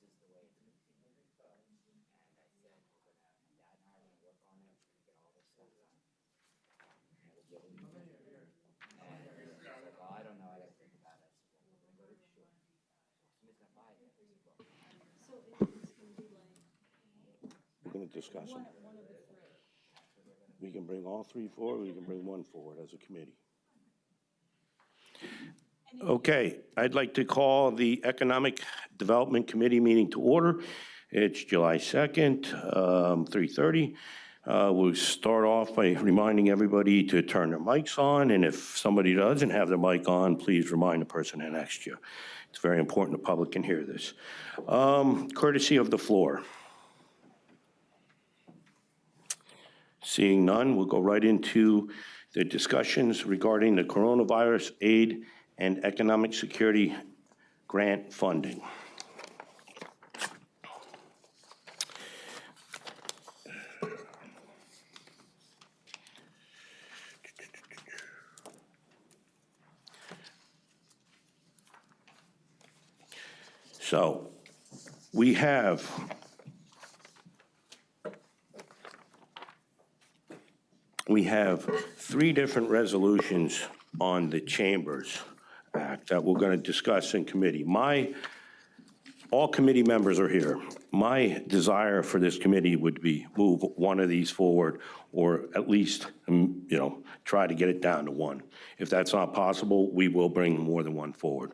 is the way it's continuing to go. And I said, Dad and I are gonna work on it, we're gonna get all this stuff done. And we'll be able to do it. And he's like, well, I don't know, I gotta think about it. I said, well, we're gonna go to the store. Somebody's gonna buy it. I said, well, So it's gonna be like We're gonna discuss them. one of the three. We can bring all three forward, we can bring one forward as a committee. Okay, I'd like to call the Economic Development Committee meeting to order. It's July 2nd, 3:30. We'll start off by reminding everybody to turn their mics on, and if somebody doesn't have their mic on, please remind the person that next to you. It's very important the public can hear this. Courtesy of the floor. Seeing none, we'll go right into the discussions regarding the coronavirus aid and economic security grant funding. So we have three different resolutions on the Chambers Act that we're going to discuss in committee. All committee members are here. My desire for this committee would be move one of these forward, or at least, try to get it down to one. If that's not possible, we will bring more than one forward.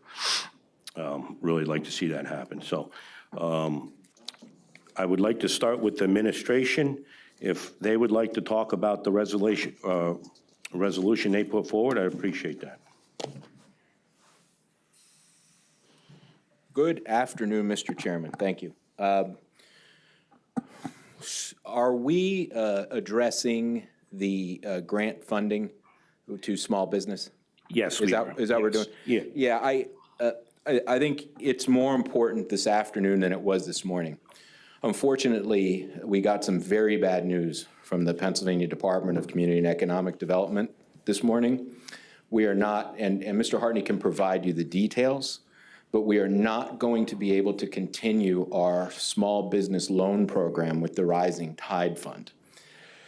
Really like to see that happen. So I would like to start with the administration. If they would like to talk about the resolution they put forward, I appreciate that. Good afternoon, Mr. Chairman. Thank you. Are we addressing the grant funding to small business? Yes, we are. Is that what we're doing? Yeah. Yeah, I think it's more important this afternoon than it was this morning. Unfortunately, we got some very bad news from the Pennsylvania Department of Community and Economic Development this morning. We are not, and Mr. Hartney can provide you the details, but we are not going to be able to continue our small business loan program with the Rising Tide Fund.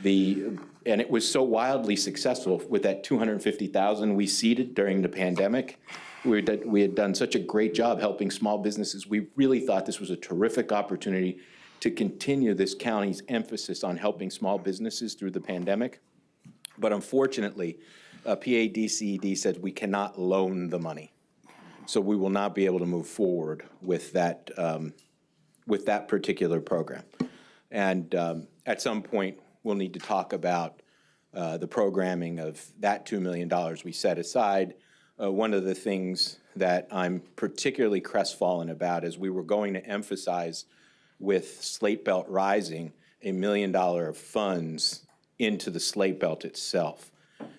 And it was so wildly successful with that $250,000 we seeded during the pandemic. We had done such a great job helping small businesses. We really thought this was a terrific opportunity to continue this county's emphasis on helping small businesses through the pandemic. But unfortunately, PADCED said we cannot loan the money. So we will not be able to move forward with that particular program. And at some point, we'll need to talk about the programming of that $2 million we set aside. One of the things that I'm particularly crestfallen about is we were going to emphasize with Slate Belt Rising $1 million of funds into the Slate Belt itself.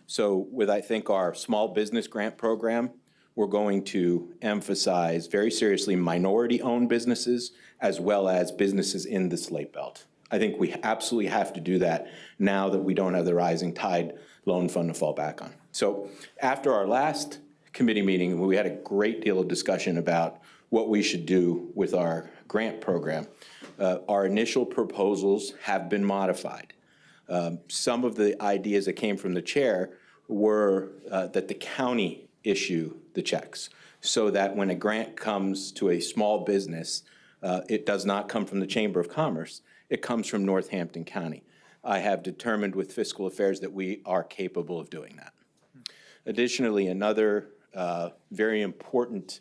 So with, I think, our small business grant program, we're going to emphasize very seriously minority-owned businesses as well as businesses in the Slate Belt. I think we absolutely have to do that now that we don't have the Rising Tide Loan Fund to fall back on. So after our last committee meeting, we had a great deal of discussion about what we should do with our grant program. Our initial proposals have been modified. Some of the ideas that came from the chair were that the county issue the checks so that when a grant comes to a small business, it does not come from the Chamber of Commerce, it comes from Northampton County. I have determined with fiscal affairs that we are capable of doing that. Additionally, another very important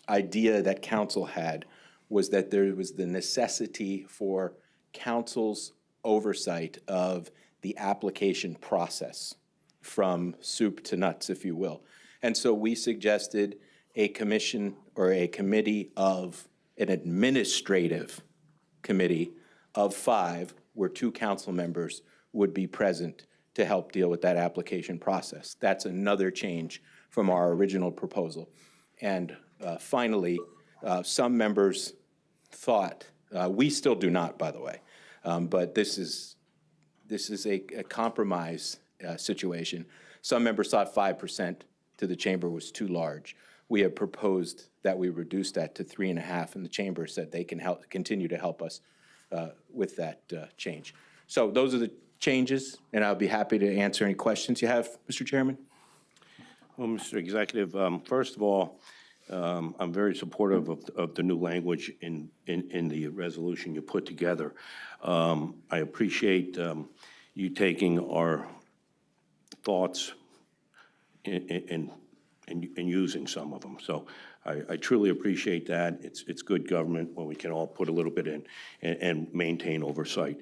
idea that council had was that there was the necessity for council's oversight of the application process from soup to nuts, if you will. And so we suggested a commission or a committee of an administrative committee of 5, where 2 council members would be present to help deal with that application process. That's another change from our original proposal. And finally, some members thought, we still do not, by the way, but this is a compromise situation. Some members thought 5% to the chamber was too large. we have proposed that we reduce that to 3.5, and the chamber said they can continue to help us with that change. So those are the changes, and I'll be happy to answer any questions you have, Mr. Chairman. Well, Mr. Executive, first of all, I'm very supportive of the new language in the resolution you put together. I appreciate you taking our thoughts and using some of them. So I truly appreciate that. It's good government when we can all put a little bit in and maintain oversight.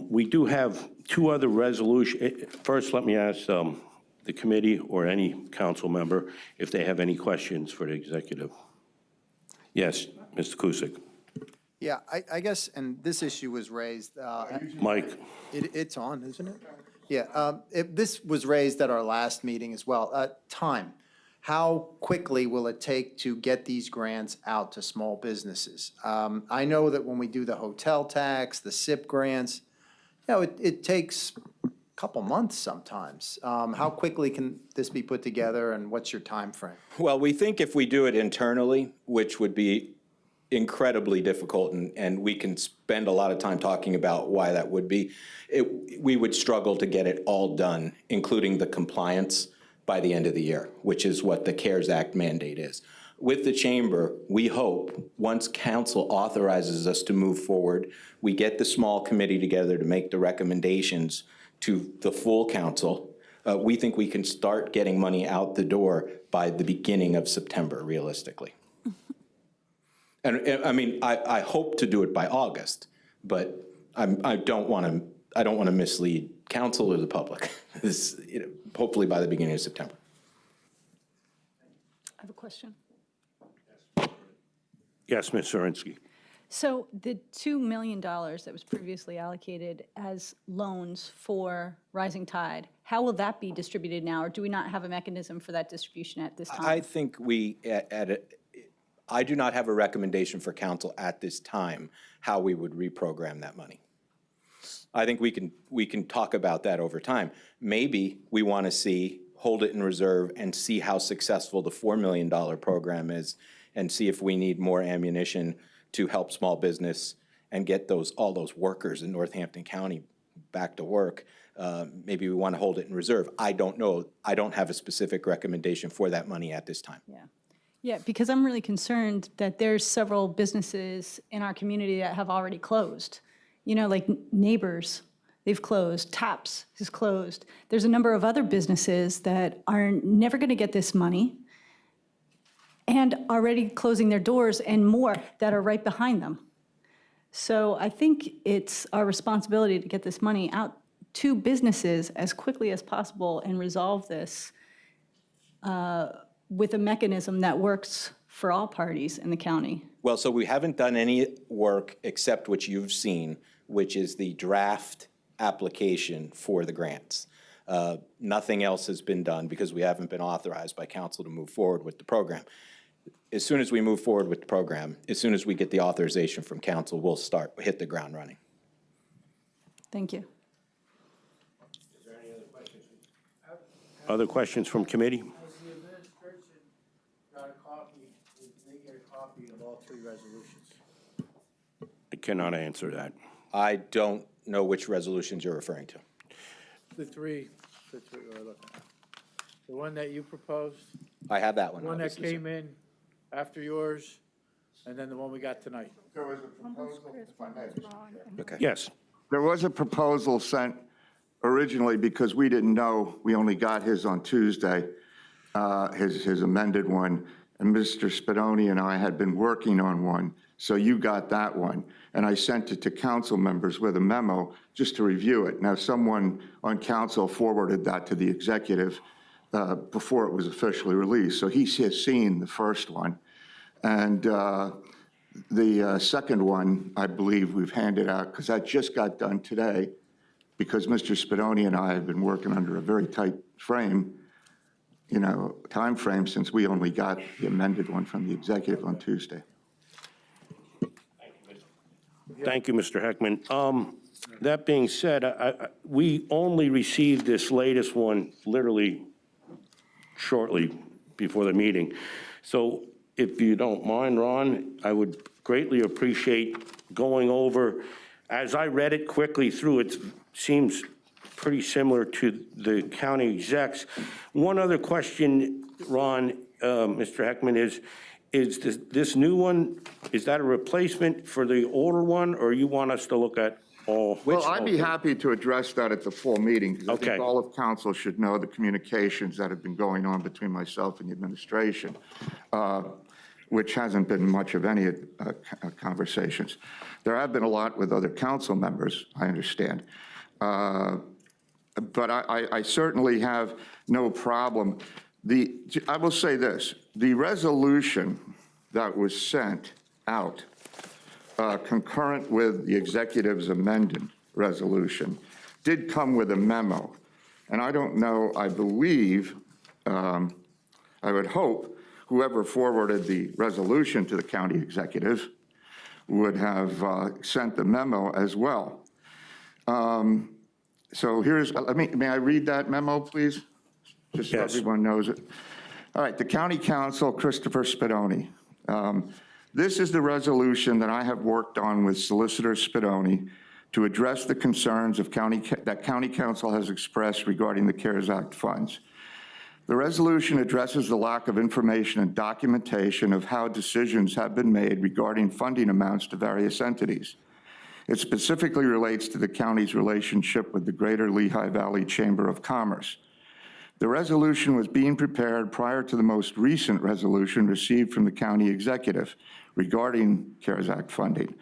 We do have two other resolutions. First, let me ask the committee or any council member if they have any questions for the executive. Yes, Mr. Kusick. Yeah, I guess, and this issue was raised. Mike. It's on, isn't it? Yeah, this was raised at our last meeting as well. Time. How quickly will it take to get these grants out to small businesses? I know that when we do the hotel tax, the SIP grants, it takes a couple months sometimes. How quickly can this be put together, and what's your time frame? Well, we think if we do it internally, which would be incredibly difficult, and we can spend a lot of time talking about why that would be, we would struggle to get it all done, including the compliance, by the end of the year, which is what the CARES Act mandate is. With the chamber, we hope, once council authorizes us to move forward, we get the small committee together to make the recommendations to the full council. We think we can start getting money out the door by the beginning of September, realistically. And I mean, I hope to do it by August, but I don't want to mislead council or the public. This, hopefully by the beginning of September. I have a question. Yes, Ms. Zirinsky. So the $2 million that was previously allocated as loans for Rising Tide, how will that be distributed now, or do we not have a mechanism for that distribution at this time? I think I do not have a recommendation for council at this time how we would reprogram that money. I think we can talk about that over time. Maybe we want to hold it in reserve and see how successful the $4 million program is, and see if we need more ammunition to help small business and get all those workers in Northampton County back to work. Maybe we want to hold it in reserve. I don't know. I don't have a specific recommendation for that money at this time. Yeah. Yeah, because I'm really concerned that there's several businesses in our community that have already closed. You know, like Neighbors, they've closed. Tops has closed. There's a number of other businesses that are never going to get this money and already closing their doors, and more that are right behind them. So I think it's our responsibility to get this money out to businesses as quickly as possible and resolve this with a mechanism that works for all parties in the county. Well, so we haven't done any work except what you've seen, which is the draft application for the grants. Nothing else has been done because we haven't been authorized by council to move forward with the program. As soon as we move forward with the program, as soon as we get the authorization from council, we'll hit the ground running. Thank you. Other questions from committee? Has the administration got a copy, did they get a copy of all three resolutions? I cannot answer that. I don't know which resolutions you're referring to. The three we're looking at. The one that you proposed, I have that one. the one that obviously, sir. came in after yours, and then the one we got tonight. There was a proposal, if I may. Okay. Yes. There was a proposal sent originally because we didn't know, we only got his on Tuesday, his amended one, and Mr. Spadoni and I had been working on one, so you got that one. And I sent it to council members with a memo just to review it. Now, someone on council forwarded that to the executive before it was officially released, so he has seen the first one. And the second one, I believe we've handed out, because that just got done today, because Mr. Spadoni and I have been working under a very tight time frame, since we only got the amended one from the executive on Tuesday. Thank you, Mr. Heckman. That being said, we only received this latest one literally shortly before the meeting. So if you don't mind, Ron, I would greatly appreciate going over, as I read it quickly through, it seems pretty similar to the county execs. One other question, Ron, Mr. Heckman, is this new one, is that a replacement for the older one, or you want us to look at all? Well, I'd be happy to address that at the full meeting, because I Okay. think all of council should know the communications that have been going on between myself and the administration, which hasn't been much of any conversations. There have been a lot with other council members, I understand. But I certainly have no problem. I will say this, the resolution that was sent out concurrent with the executive's amended resolution did come with a memo. And I don't know, I believe, I would hope, whoever forwarded the resolution to the county executive would have sent the memo as well. So here's, may I read that memo, please? Just so Yes. everyone knows it. All right, the County Council, Christopher Spadoni. This is the resolution that I have worked on with Solicitor Spadoni to address the concerns that County Council has expressed regarding the CARES Act funds. The resolution addresses the lack of information and documentation of how decisions have been made regarding funding amounts to various entities. It specifically relates to the county's relationship with the Greater Lehigh Valley Chamber of Commerce. The resolution was being prepared prior to the most recent resolution received from the county executive regarding CARES Act funding.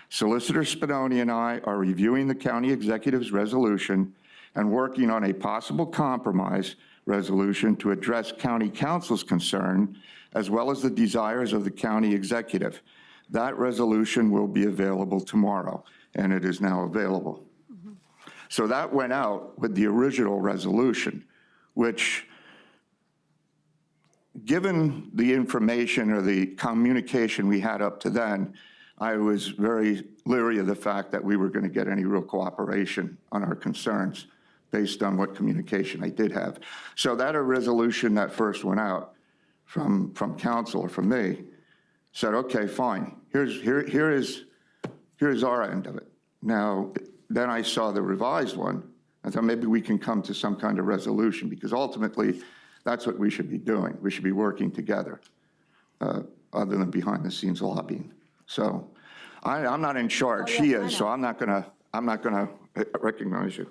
Solicitor Spadoni and I are reviewing the county executive's resolution and working on a possible compromise resolution to address county council's concern, as well as the desires of the county executive. That resolution will be available tomorrow, and it is now available. So that went out with the original resolution, which, given the information or the communication we had up to then, I was very leery of the fact that we were going to get any real cooperation on our concerns based on what communication I did have. So that a resolution that first went out from council or from me said, okay, fine, here is our end of it. Now, then I saw the revised one. I thought maybe we can come to some kind of resolution, because ultimately that's what we should be doing. We should be working together other than behind the scenes lobbying. So I'm not in charge. She is, so I'm not gonna recognize you.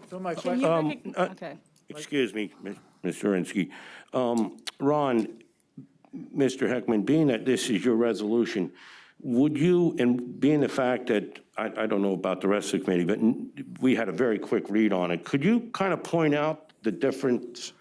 So my Can question, you okay. Excuse me, Ms. Zirinsky. Ron, Mr. Heckman, being that this is your resolution, would you, and being the fact that, I don't know about the rest of the committee, but we had a very quick read on it, could you kind of point out the different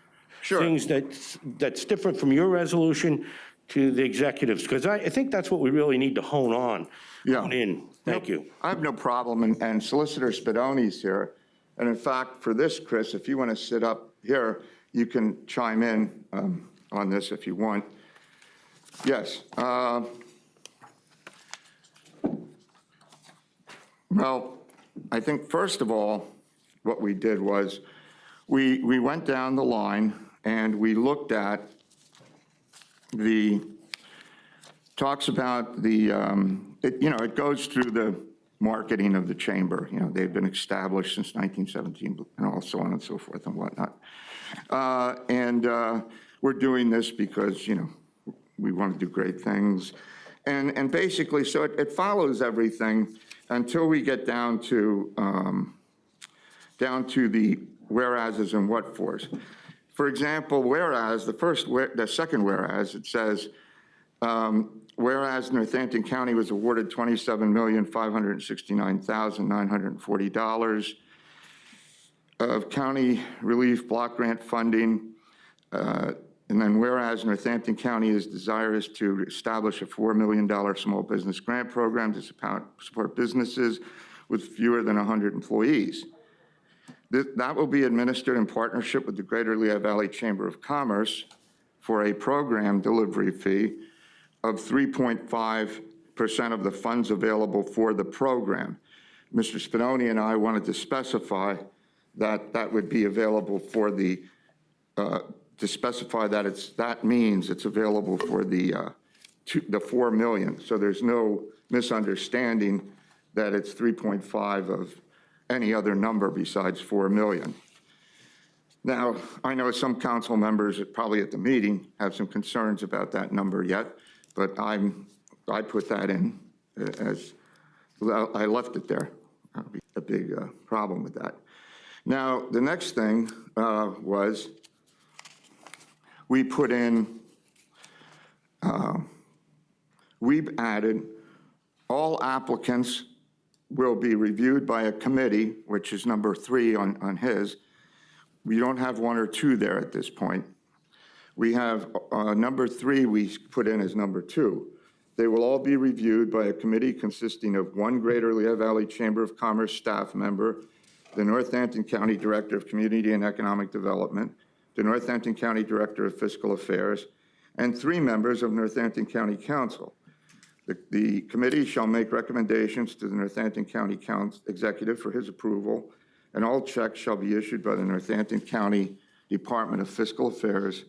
things that's different from your resolution to the executives? Because I think that's what we really need to hone in. Thank you. I have no problem, and Solicitor Spadoni's here. And in fact, for this, Chris, if you want to sit up here, you can chime in on this if you want. Yes. Well, I think first of all, what we did was we went down the line and we looked at talks about it goes through the marketing of the chamber. You know, they've been established since 1917 and all so on and so forth and whatnot. We're doing this because, you know, we want to do great things. And basically, so it follows everything until we get down to the whereases and what fors. For example, whereas, the second whereas, it says, whereas Northampton County was awarded $27,569,940 of county relief block grant funding. And then whereas Northampton County is desirous to establish a $4 million small business grant program to support businesses with fewer than 100 employees. That will be administered in partnership with the Greater Lehigh Valley Chamber of Commerce for a program delivery fee of 3.5% of the funds available for the program. Mr. Spadoni and I wanted to specify that that would be available for the to specify that that means it's available for the 4 million. So there's no misunderstanding that it's 3.5 of any other number besides 4 million. Now, I know some council members, probably at the meeting, have some concerns about that number yet, but I put that in as, I left it there. A big problem with that. Now, the next thing was we put in, we've added all applicants will be reviewed by a committee, which is number 3 on his. We don't have 1 or 2 there at this point. We have number 3 we put in as number 2. They will all be reviewed by a committee consisting of 1 Greater Lehigh Valley Chamber of Commerce staff member, the Northampton County Director of Community and Economic Development, the Northampton County Director of Fiscal Affairs, and 3 members of Northampton County Council. The committee shall make recommendations to the Northampton County Executive for his approval, and all checks shall be issued by the Northampton County Department of Fiscal Affairs,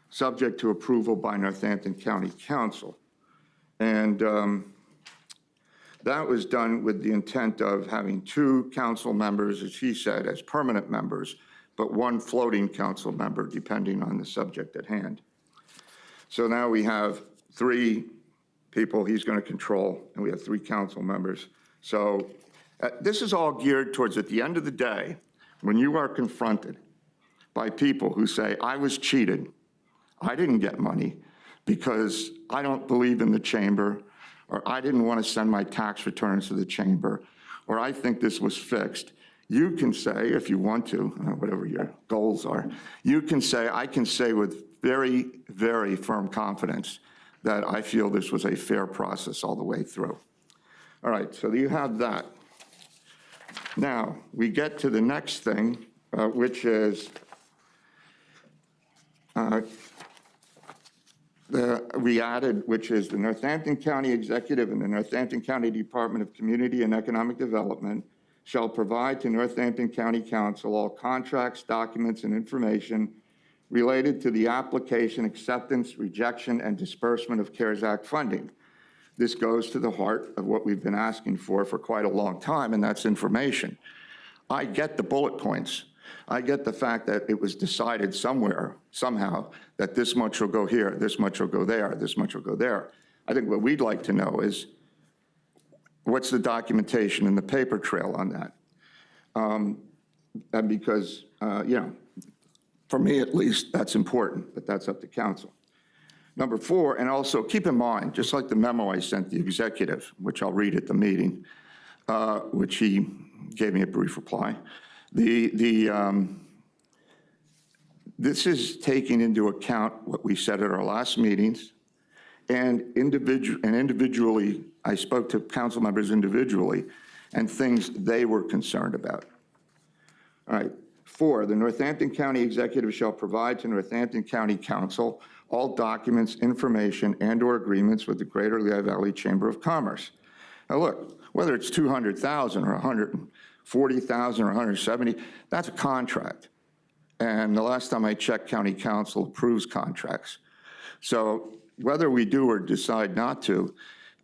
subject to approval by Northampton County Council. And that was done with the intent of having 2 council members, as he said, as permanent members, but 1 floating council member, depending on the subject at hand. So now we have 3 people he's going to control, and we have 3 council members. So this is all geared towards, at the end of the day, when you are confronted by people who say, I was cheated, I didn't get money because I don't believe in the chamber, or I didn't want to send my tax returns to the chamber, or I think this was fixed. You can say, if you want to, whatever your goals are, you can say, I can say with very, very firm confidence that I feel this was a fair process all the way through. All right, so you have that. Now, we get to the next thing, which is we added, which is the Northampton County Executive and the Northampton County Department of Community and Economic Development shall provide to Northampton County Council all contracts, documents, and information related to the application, acceptance, rejection, and disbursement of CARES Act funding. This goes to the heart of what we've been asking for quite a long time, and that's information. I get the bullet points. I get the fact that it was decided somewhere, somehow, that this much will go here, this much will go there, this much will go there. I think what we'd like to know is, what's the documentation and the paper trail on that? And because, you know, for me at least, that's important, but that's up to council. Number 4, and also keep in mind, just like the memo I sent the executive, which I'll read at the meeting, which he gave me a brief reply, this is taking into account what we said at our last meetings, and individually, I spoke to council members individually, and things they were concerned about. All right. 4, the Northampton County Executive shall provide to Northampton County Council all documents, information, and/or agreements with the Greater Lehigh Valley Chamber of Commerce. Now look, whether it's 200,000 or 140,000 or 170, that's a contract. And the last time I checked, County Council approves contracts. So whether we do or decide not to,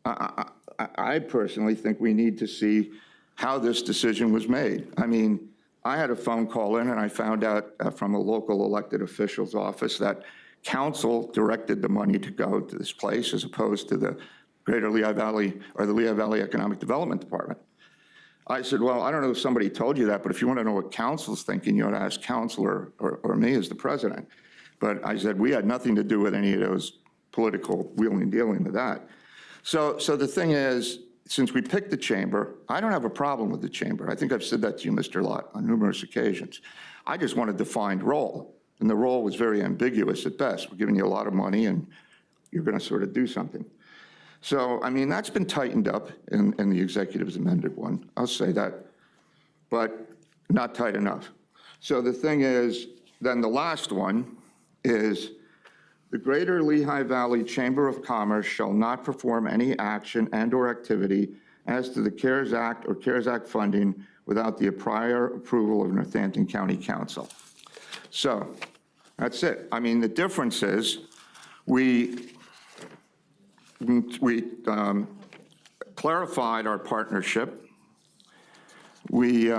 I personally think we need to see how this decision was made. I mean, I had a phone call in and I found out from a local elected official's office that council directed the money to go to this place as opposed to the Greater Lehigh Valley or the Lehigh Valley Economic Development Department. I said, well, I don't know if somebody told you that, but if you want to know what council's thinking, you ought to ask council or me as the president. But I said, we had nothing to do with any of those political wheeling and dealing with that. So the thing is, since we picked the chamber, I don't have a problem with the chamber. I think I've said that to you, Mr. Lott, on numerous occasions. I just want a defined role, and the role was very ambiguous at best. We're giving you a lot of money, and you're going to sort of do something. So, I mean, that's been tightened up in the executive's amended one. I'll say that, but not tight enough. So the thing is, then the last one is, the Greater Lehigh Valley Chamber of Commerce shall not perform any action and/or activity as to the CARES Act or CARES Act funding without the prior approval of Northampton County Council. So That's it. I mean, the difference is, we clarified our partnership. We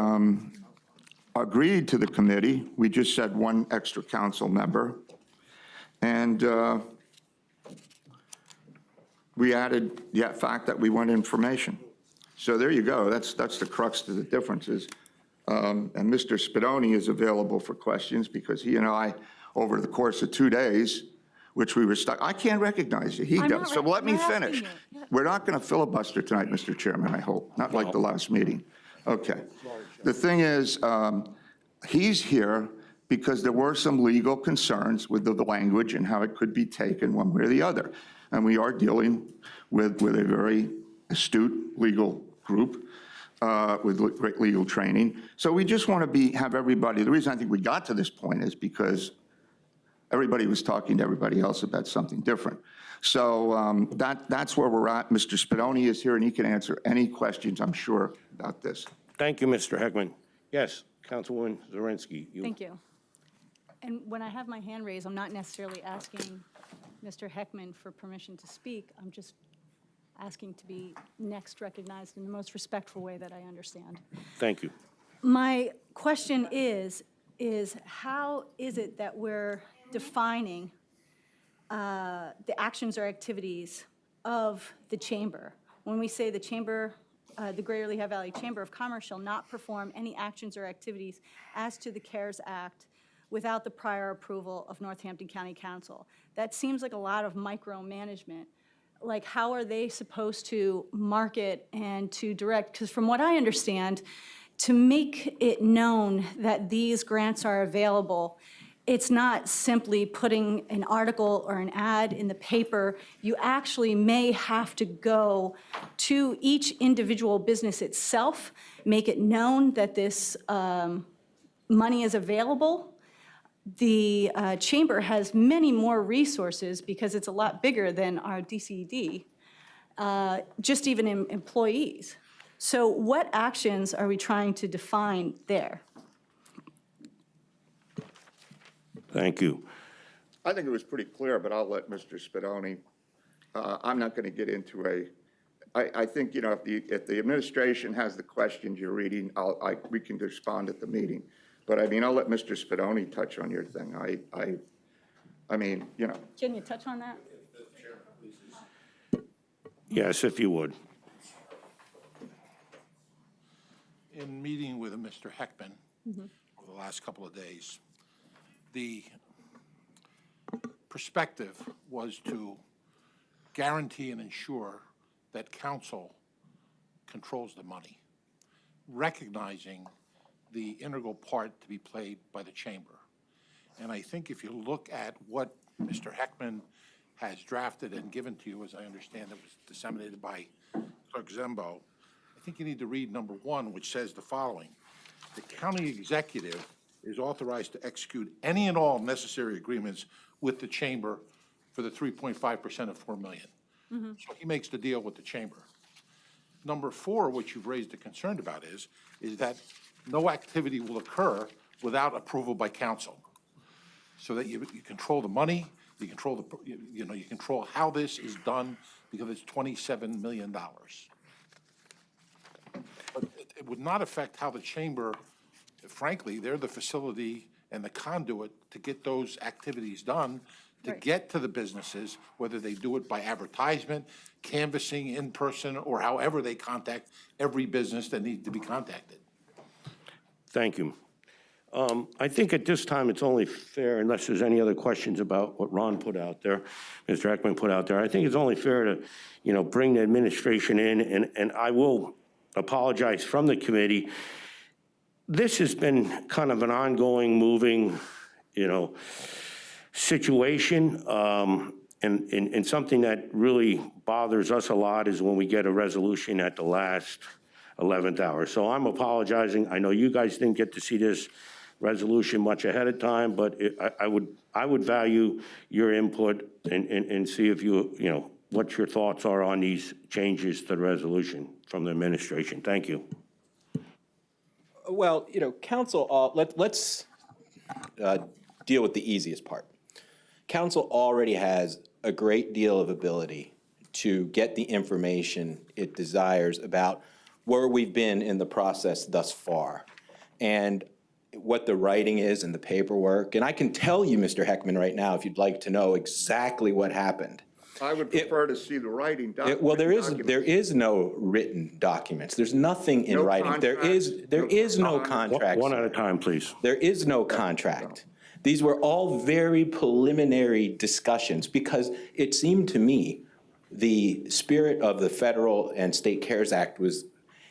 agreed to the committee. We just said one extra council member. And we added the fact that we want information. So there you go. That's the crux to the differences. And Mr. Spadoni is available for questions because he and I, over the course of 2 days, which we were stuck, I can't recognize you. He I'm does. not So let me I'm asking finish. you. Yeah. We're not going to filibuster tonight, Mr. Chairman, I hope. Not like the last meeting. Okay. The thing is, he's here because there were some legal concerns with the language and how it could be taken one way or the other. And we are dealing with a very astute legal group with great legal training. So we just want to have everybody, the reason I think we got to this point is because everybody was talking to everybody else about something different. So that's where we're at. Mr. Spadoni is here, and he can answer any questions, I'm sure, about this. Thank you, Mr. Heckman. Yes, Councilwoman Zarensky. Thank you. And when I have my hand raised, I'm not necessarily asking Mr. Heckman for permission to speak. I'm just asking to be next recognized in the most respectful way that I understand. Thank you. My question is how is it that we're defining the actions or activities of the chamber? When we say the chamber, the Greater Lehigh Valley Chamber of Commerce shall not perform any actions or activities as to the CARES Act without the prior approval of Northampton County Council. That seems like a lot of micromanagement. Like, how are they supposed to market and to direct? Because from what I understand, to make it known that these grants are available, it's not simply putting an article or an ad in the paper. You actually may have to go to each individual business itself, make it known that this money is available. The chamber has many more resources because it's a lot bigger than our DCD, just even in employees. So what actions are we trying to define there? Thank you. I think it was pretty clear, but I'll let Mr. Spadoni. I'm not going to get into I think, you know, if the administration has the questions you're reading, we can respond at the meeting. But I mean, I'll let Mr. Spadoni touch on your thing. I mean, you know. Can you touch on that? Yes, if you would. In meeting with Mr. Heckman over the last couple of days, the perspective was to guarantee and ensure that council controls the money, recognizing the integral part to be played by the chamber. And I think if you look at what Mr. Heckman has drafted and given to you, as I understand it was disseminated by Clerk Zembo, I think you need to read number 1, which says the following. The county executive is authorized to execute any and all necessary agreements with the chamber for the 3.5% of $4 million. So he makes the deal with the chamber. Number 4, which you've raised a concern about is that no activity will occur without approval by council. So that you control the money, you control you control how this is done, because it's $27 million. But it would not affect how the chamber, frankly, they're the facility and the conduit to get those activities done, to Right. get to the businesses, whether they do it by advertisement, canvassing in person, or however they contact every business that needs to be contacted. Thank you. I think at this time, it's only fair, unless there's any other questions about what Ron put out there, Mr. Heckman put out there, I think it's only fair to, you know, bring the administration in, and I will apologize from the committee. This has been kind of an ongoing, moving, you know, situation, and something that really bothers us a lot is when we get a resolution at the last 11th hour. So I'm apologizing. I know you guys didn't get to see this resolution much ahead of time, but I would value your input and see if you know, what your thoughts are on these changes to the resolution from the administration. Thank you. Well, you know, council, let's deal with the easiest part. Council already has a great deal of ability to get the information it desires about where we've been in the process thus far and what the writing is and the paperwork. And I can tell you, Mr. Heckman, right now, if you'd like to know exactly what happened. I would prefer to see the writing document. Well, there is no written documents. There's nothing in No writing. There is no contract. One at a time, please. There is no contract. These were all very preliminary discussions because it seemed to me the spirit of the Federal and State CARES Act was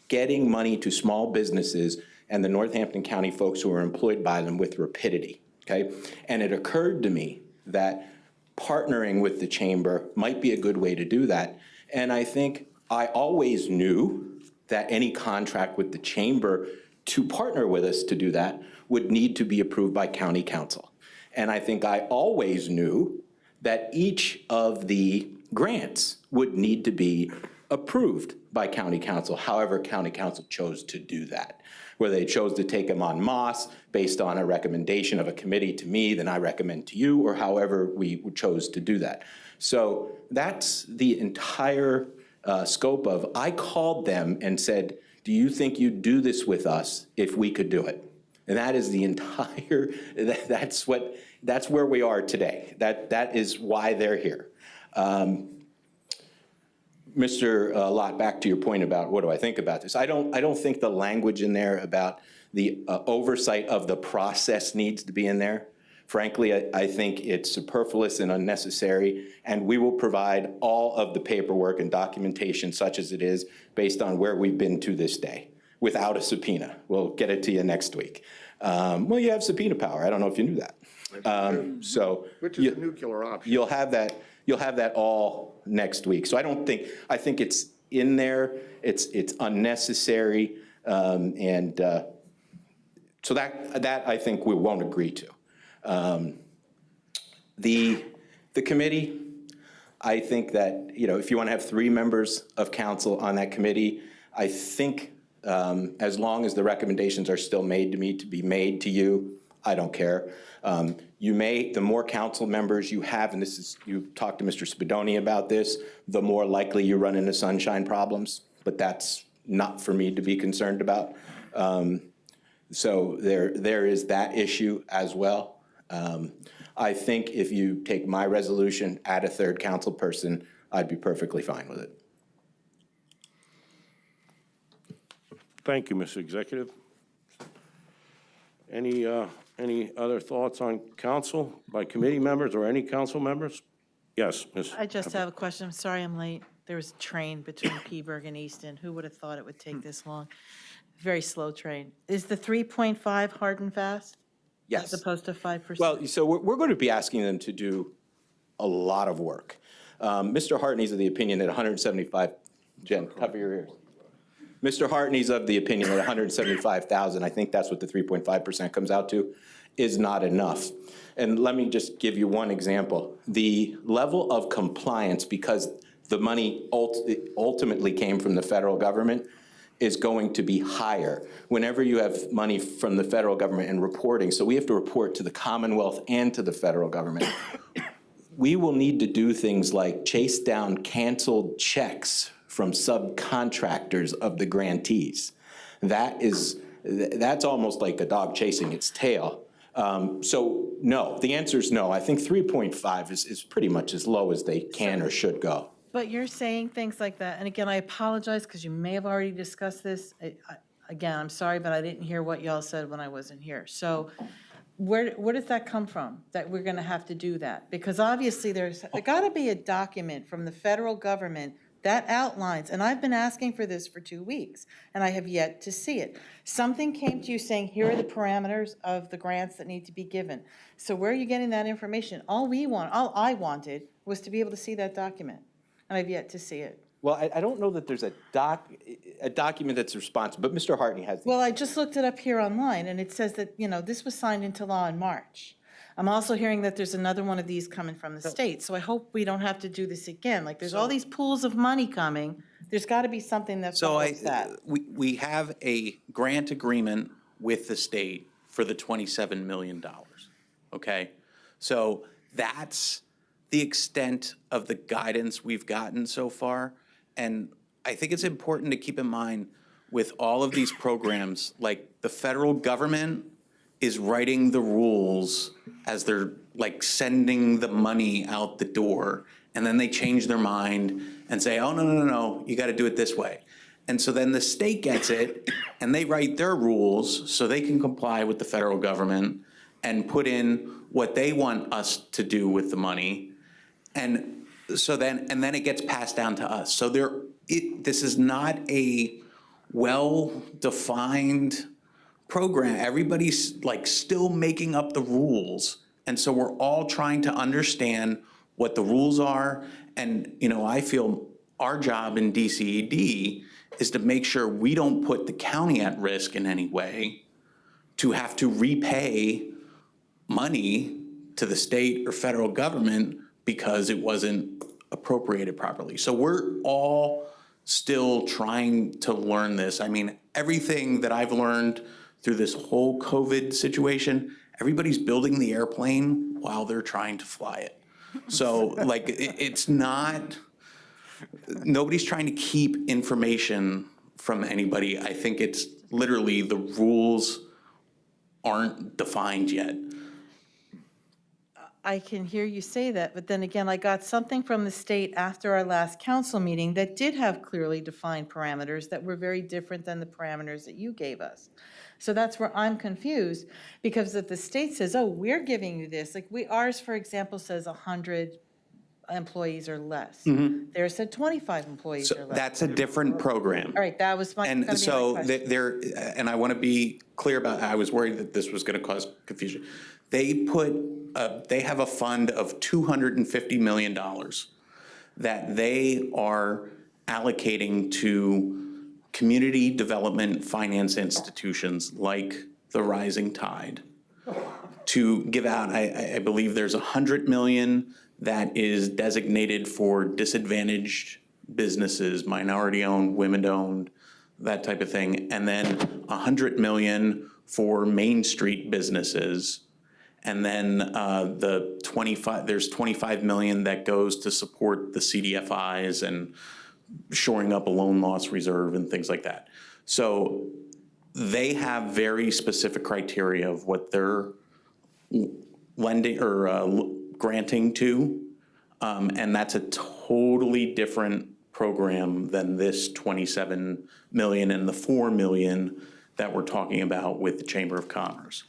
getting money to small businesses and the Northampton County folks who are employed by them with rapidity, okay? And it occurred to me that partnering with the chamber might be a good way to do that. And I think I always knew that any contract with the chamber to partner with us to do that would need to be approved by county council. And I think I always knew that each of the grants would need to be approved by county council, however county council chose to do that. Whether they chose to take them en masse based on a recommendation of a committee to me, then I recommend to you, or however we chose to do that. So that's the entire scope of, I called them and said, do you think you'd do this with us if we could do it? And that is the entire, that's where we are today. That is why they're here. Mr. Lott, back to your point about what do I think about this. I don't think the language in there about the oversight of the process needs to be in there. Frankly, I think it's superfluous and unnecessary, and we will provide all of the paperwork and documentation such as it is based on where we've been to this day without a subpoena. We'll get it to you next week. Well, you have subpoena power. I don't know if you knew that. Which is a nuclear option. You'll have that all next week. So I think it's in there, it's unnecessary, and so that I think we won't agree to. The committee, I think that, if you want to have 3 members of council on that committee, I think as long as the recommendations are still made to me to be made to you, I don't care. The more council members you have, and you talked to Mr. Spadoni about this, the more likely you run into sunshine problems, but that's not for me to be concerned about. So there is that issue as well. I think if you take my resolution, add a 3rd council person, I'd be perfectly fine with it. Thank you, Mr. Executive. Any other thoughts on council by committee members or any council members? Yes, Ms. I just have a question. I'm sorry I'm late. There was a train between Peaburg and Easton. Who would have thought it would take this long? Very slow train. Is the 3.5 hard and fast? Yes. As opposed to 5%? Well, so we're going to be asking them to do a lot of work. Mr. Hartney's of the opinion that 175, Jen, cover your ears. Mr. Hartney's of the opinion that 175,000, I think that's what the 3.5% comes out to, is not enough. And let me just give you one example. The level of compliance, because the money ultimately came from the federal government, is going to be higher whenever you have money from the federal government and reporting. So we have to report to the Commonwealth and to the federal government. We will need to do things like chase down canceled checks from subcontractors of the grantees. That's almost like a dog chasing its tail. So no, the answer is no. I think 3.5 is pretty much as low as they can or should go. But you're saying things like that, and again, I apologize because you may have already discussed this. Again, I'm sorry, but I didn't hear what y'all said when I wasn't here. So where does that come from, that we're going to have to do that? Because obviously there got to be a document from the federal government that outlines, and I've been asking for this for 2 weeks, and I have yet to see it. Something came to you saying, here are the parameters of the grants that need to be given. So where are you getting that information? All I wanted was to be able to see that document, and I've yet to see it. Well, I don't know that there's a document that's responsive, but Mr. Hartney has. Well, I just looked it up here online, and it says that, this was signed into law in March. I'm also hearing that there's another one of these coming from the state, so I hope we don't have to do this again. Like, there's all these pools of money coming. There's got to be something that follows that. We have a grant agreement with the state for the $27 million. okay? So that's the extent of the guidance we've gotten so far. And I think it's important to keep in mind with all of these programs, like the federal government is writing the rules as they're like sending the money out the door. And then they change their mind and say, oh, no, you got to do it this way. And so then the state gets it and they write their rules so they can comply with the federal government and put in what they want us to do with the money. And so then it gets passed down to us. So this is not a well-defined program. Everybody's like still making up the rules. And so we're all trying to understand what the rules are. And, I feel our job in DCED is to make sure we don't put the county at risk in any way to have to repay money to the state or federal government because it wasn't appropriated properly. So we're all still trying to learn this. I mean, everything that I've learned through this whole COVID situation, everybody's building the airplane while they're trying to fly it. So like, it's not, nobody's trying to keep information from anybody. I think it's literally the rules aren't defined yet. I can hear you say that, but then again, I got something from the state after our last council meeting that did have clearly defined parameters that were very different than the parameters that you gave us. So that's where I'm confused, because if the state says, oh, we're giving you this, like ours, for example, says 100 employees or less. Theirs said 25 employees or So less. that's a different program. All right, that was my, gonna be my And so question. and I want to be clear about, I was worried that this was going to cause confusion. They have a fund of $250 million that they are allocating to community development finance institutions like the Rising Tide to give out. I believe there's $100 million that is designated for disadvantaged businesses, minority-owned, women-owned, that type of thing. And then $100 million for Main Street businesses. And then there's $25 million that goes to support the CDFIs and shoring up a loan loss reserve and things like that. So they have very specific criteria of what they're lending or granting to. And that's a totally different program than this 27 million and the 4 million that we're talking about with the Chamber of Commerce.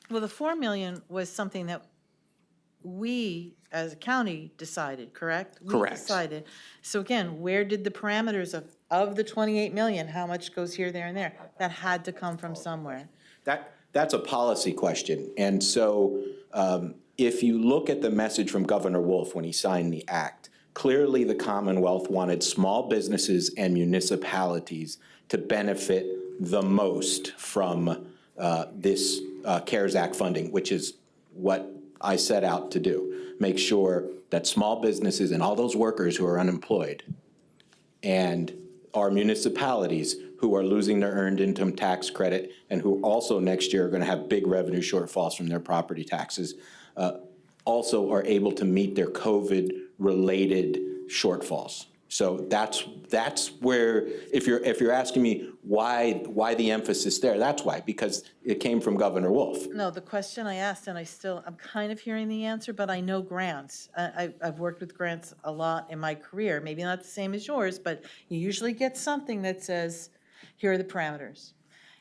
Well, the 4 million was something that we, as a county, decided, correct? Correct. We decided. So again, where did the parameters of the 28 million, how much goes here, there, and there? That had to come from somewhere. That's a policy question. And so if you look at the message from Governor Wolf when he signed the act, clearly the Commonwealth wanted small businesses and municipalities to benefit the most from this CARES Act funding, which is what I set out to do. Make sure that small businesses and all those workers who are unemployed and our municipalities who are losing their earned income tax credit and who also next year are going to have big revenue shortfalls from their property taxes, also are able to meet their COVID-related shortfalls. So that's where, if you're asking me why the emphasis there, that's why, because it came from Governor Wolf. No, the question I asked, and I'm kind of hearing the answer, but I know grants. I've worked with grants a lot in my career, maybe not the same as yours, but you usually get something that says, here are the parameters.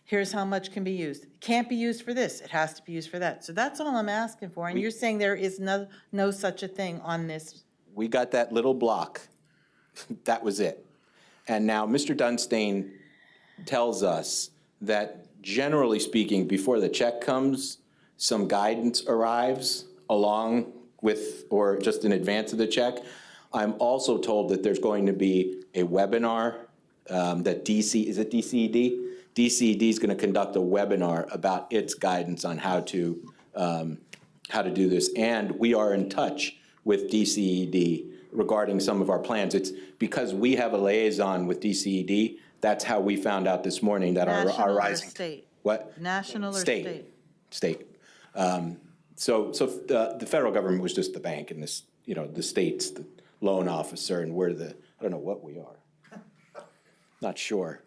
Here's how much can be used. It can't be used for this, it has to be used for that. So that's all I'm asking for, and you're saying there is no such a thing on this. We got that little block. That was it. And now Mr. Dunstein tells us that generally speaking, before the check comes, some guidance arrives along with, or just in advance of the check. I'm also told that there's going to be a webinar that is it DCED? DCED is going to conduct a webinar about its guidance on how to do this. And we are in touch with DCED regarding some of our plans. It's because we have a liaison with DCED. That's how we found out this morning that our National or rising. state? What? National or state? State. the federal government was just the bank and this, the state's the loan officer and we're the, I don't know what we are. Not sure.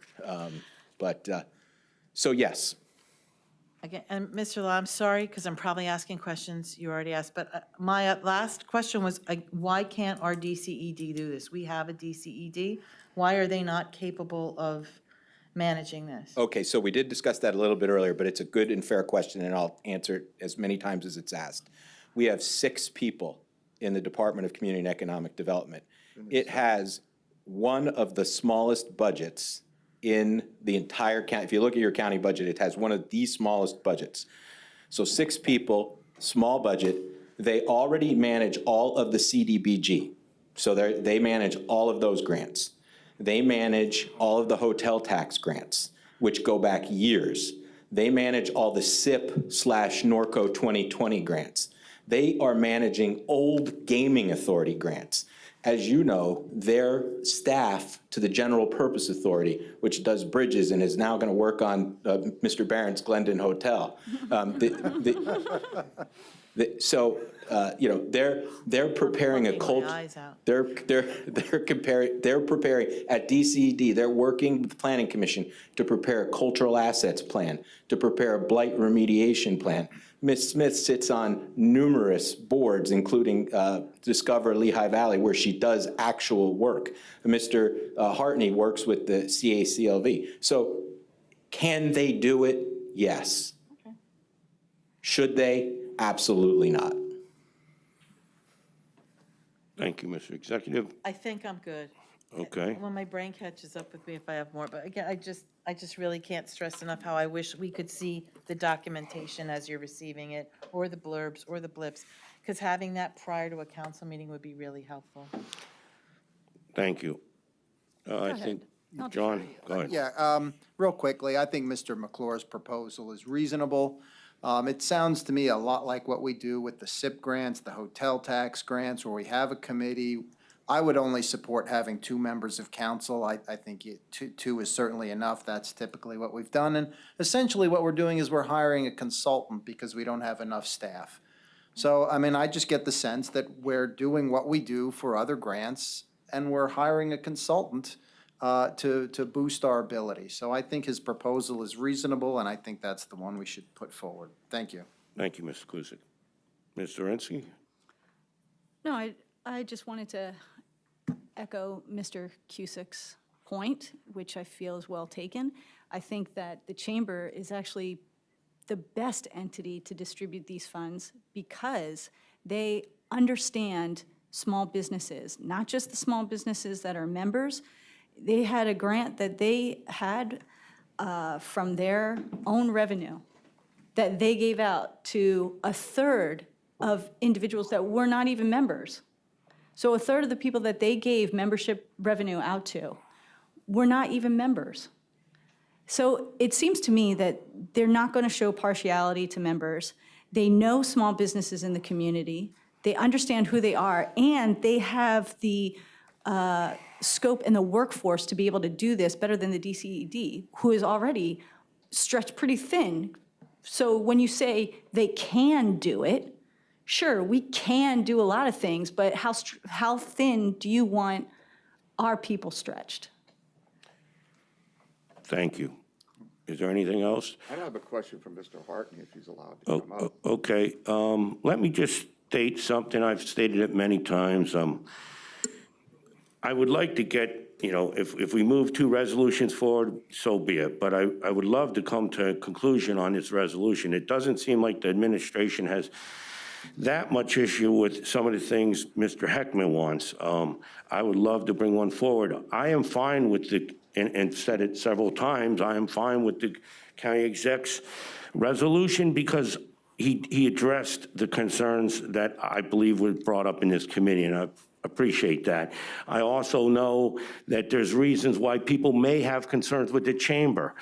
So yes. Again, and Mr. Law, I'm sorry, because I'm probably asking questions you already asked, but my last question was, why can't our DCED do this? We have a DCED. Why are they not capable of managing this? Okay, so we did discuss that a little bit earlier, but it's a good and fair question, and I'll answer it as many times as it's asked. We have 6 people in the Department of Community and Economic Development. It has one of the smallest budgets in the entire county. If you look at your county budget, it has one of the smallest budgets. So 6 people, small budget. They already manage all of the CDBG. So they manage all of those grants. They manage all of the hotel tax grants, which go back years. They manage all the SIP/Norco 2020 grants. They are managing old gaming authority grants. As you know, their staff to the General Purpose Authority, which does bridges and is now going to work on Mr. Barron's Glendon Hotel. They're preparing a culture. They're preparing at DCED. They're working with the Planning Commission to prepare a cultural assets plan, to prepare a blight remediation plan. Ms. Smith sits on numerous boards, including Discover Lehigh Valley, where she does actual work. Mr. Hartney works with the CACLV. So can they do it? Yes. Okay. Should they? Absolutely not. Thank you, Mr. Executive. I think I'm good. Okay. When my brain catches up with me if I have more, but again, I just really can't stress enough how I wish we could see the documentation as you're receiving it, or the blurbs, or the blips, because having that prior to a council meeting would be really helpful. Thank you. I think, John, go ahead. Yeah, real quickly, I think Mr. McClure's proposal is reasonable. It sounds to me a lot like what we do with the SIP grants, the hotel tax grants, where we have a committee. I would only support having 2 members of council. I think two is certainly enough. That's typically what we've done. And essentially what we're doing is we're hiring a consultant because we don't have enough staff. So, I mean, I just get the sense that we're doing what we do for other grants and we're hiring a consultant to boost our ability. So I think his proposal is reasonable and I think that's the one we should put forward. Thank you. Thank you, Mr. Kuzic. Mr. Ensky? No, I just wanted to echo Mr. Cusic's point, which I feel is well taken. I think that the chamber is actually the best entity to distribute these funds because they understand small businesses, not just the small businesses that are members. They had a grant that they had from their own revenue that they gave out to a third of individuals that were not even members. So a third of the people that they gave membership revenue out to were not even members. So it seems to me that they're not going to show partiality to members. They know small businesses in the community. They understand who they are, and they have the scope and the workforce to be able to do this better than the DCED, who is already stretched pretty thin. So when you say they can do it, sure, we can do a lot of things, but how thin do you want our people stretched? Thank you. Is there anything else? I have a question for Mr. Hartney, if he's allowed to come up. Okay. Let me just state something. I've stated it many times. I would like to get, if we move 2 resolutions forward, so be it. But I would love to come to a conclusion on this resolution. It doesn't seem like the administration has that much issue with some of the things Mr. Heckman wants. I would love to bring one forward. I am fine with and said it several times, I am fine with the county exec's resolution because he addressed the concerns that I believe were brought up in this committee, and I appreciate that. I also know that there's reasons why people may have concerns with the chamber.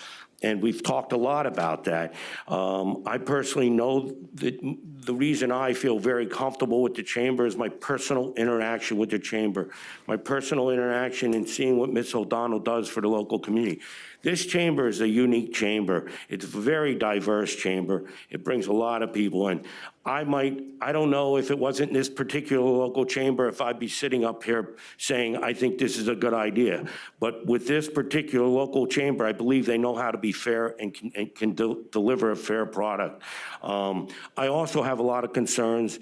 and we've talked a lot about that. I personally know that the reason I feel very comfortable with the chamber is my personal interaction with the chamber, my personal interaction in seeing what Ms. O'Donnell does for the local community. This chamber is a unique chamber. It's a very diverse chamber. It brings a lot of people in. I don't know if it wasn't this particular local chamber, if I'd be sitting up here saying, I think this is a good idea. But with this particular local chamber, I believe they know how to be fair and can deliver a fair product. I also have a lot of concerns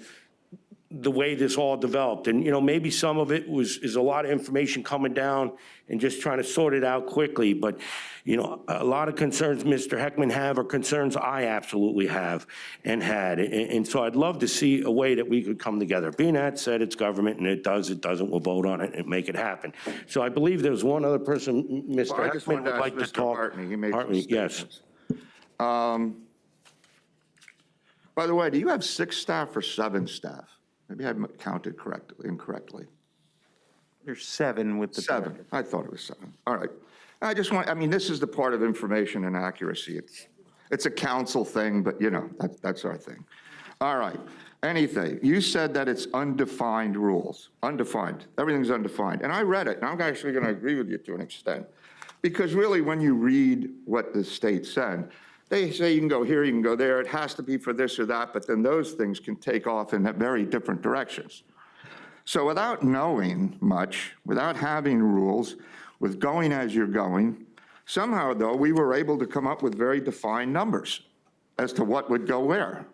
the way this all developed. And, maybe some of it is a lot of information coming down and just trying to sort it out quickly. But, a lot of concerns Mr. Heckman have are concerns I absolutely have and had. And so I'd love to see a way that we could come together. Being that said, it's government, and it doesn't, we'll vote on it and make it happen. So I believe there's one other person, Mr. Well, I just Heckman wanted to would like ask to Mr. talk. Hartney. He made some Hartney, yes. statements. By the way, do you have 6 staff or 7 staff? Maybe I counted incorrectly. There's 7 with the. 7. I thought it was 7. All right. This is the part of information and accuracy. It's a council thing, but that's our thing. All right. Anything. You said that it's undefined rules. Undefined. Everything's undefined. And I read it, and I'm actually going to agree with you to an extent. Because really, when you read what the state said, they say you can go here, you can go there, it has to be for this or that, but then those things can take off in very different directions. So without knowing much, without having rules, with going as you're going, somehow, though, we were able to come up with very defined numbers as to what would go where.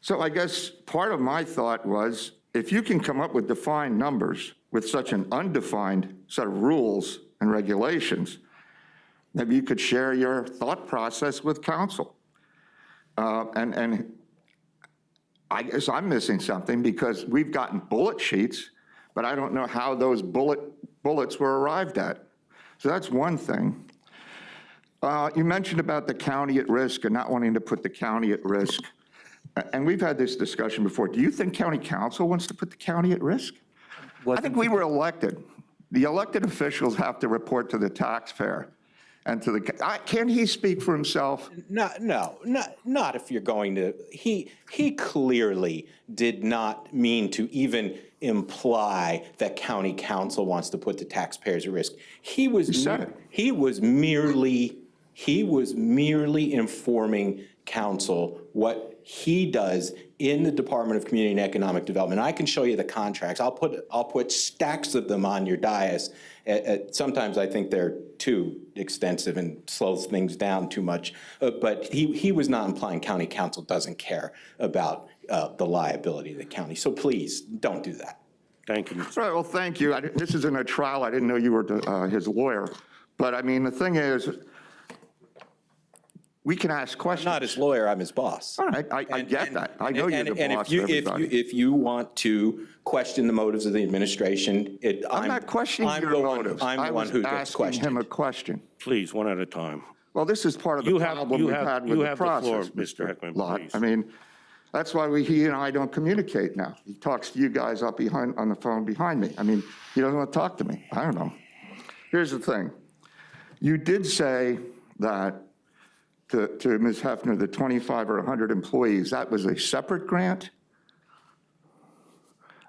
So I guess part of my thought was, if you can come up with defined numbers with such an undefined set of rules and regulations, maybe you could share your thought process with council. And I guess I'm missing something, because we've gotten bullet sheets, but I don't know how those bullets were arrived at. So that's one thing. You mentioned about the county at risk and not wanting to put the county at risk. And we've had this discussion before. Do you think county council wants to put the county at risk? I think we were elected. The elected officials have to report to the taxpayer. And to the, can he speak for himself? Not if you're going to, he clearly did not mean to even imply that county council wants to put the taxpayers at risk. He was merely informing council what he does in the Department of Community and Economic Development. I can show you the contracts. I'll put stacks of them on your dais. Sometimes I think they're too extensive and slows things down too much. But he was not implying county council doesn't care about the liability of the county. So please don't do that. Thank you. All right, well, thank you. This isn't a trial. I didn't know you were his lawyer. But the thing is, we can ask questions. I'm not his lawyer, I'm his boss. All right, I get that. I know you're the boss of everybody. If you want to question the motives of the administration, I'm not questioning your motives. I'm the one who gets I was asking questioned. him a question. Please, one at a time. Well, this is part of the problem we've had with the process, Mr. Heckman, Lott. please. That's why he and I don't communicate now. He talks to you guys up on the phone behind me. He doesn't want to talk to me. I don't know. Here's the thing. You did say that to Ms. Hefner, the 25 or 100 employees, that was a separate grant?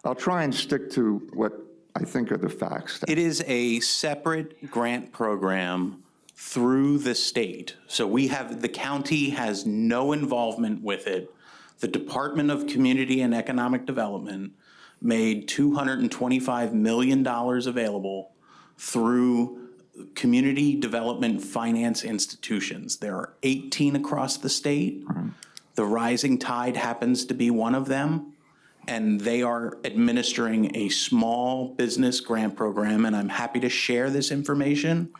I'll try and stick to what I think are the facts. It is a separate grant program through the state. So the county has no involvement with it. The Department of Community and Economic Development made $225 million available through community development finance institutions. There are 18 across the state. The Rising Tide happens to be one of them, and they are administering a small business grant program, and I'm happy to share this information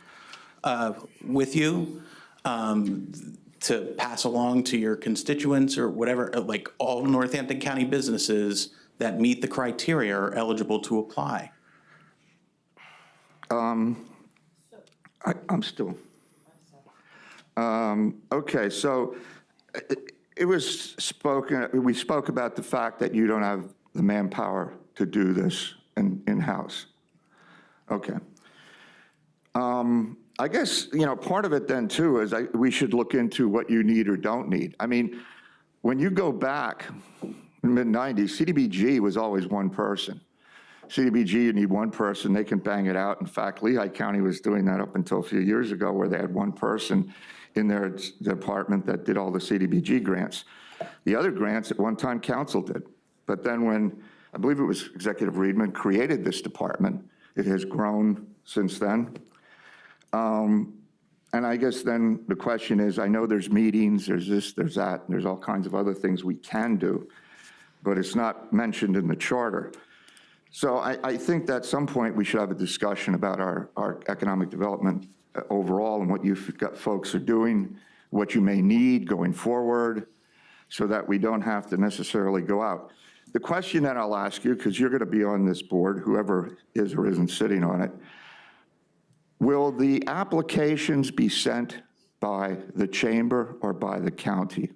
with you to pass along to your constituents or whatever. Like, all Northampton County businesses that meet the criteria are eligible to apply. I'm still. Okay, so it was we spoke about the fact that you don't have the manpower to do this in-house. Okay. I guess, part of it then too is we should look into what you need or don't need. I mean, when you go back in the mid-90s, CDBG was always one person. CDBG, you need one person, they can bang it out. In fact, Lehigh County was doing that up until a few years ago, where they had one person in their department that did all the CDBG grants. The other grants at one time council did. But then when, I believe it was Executive Reedman, created this department, it has grown since then. And I guess then the question is, I know there's meetings, there's this, there's that, and there's all kinds of other things we can do, but it's not mentioned in the charter. So I think that at some point we should have a discussion about our economic development overall and what you folks are doing, what you may need going forward, so that we don't have to necessarily go out. The question that I'll ask you, because you're going to be on this board, whoever is or isn't sitting on it, will the applications be sent by the chamber or by the county?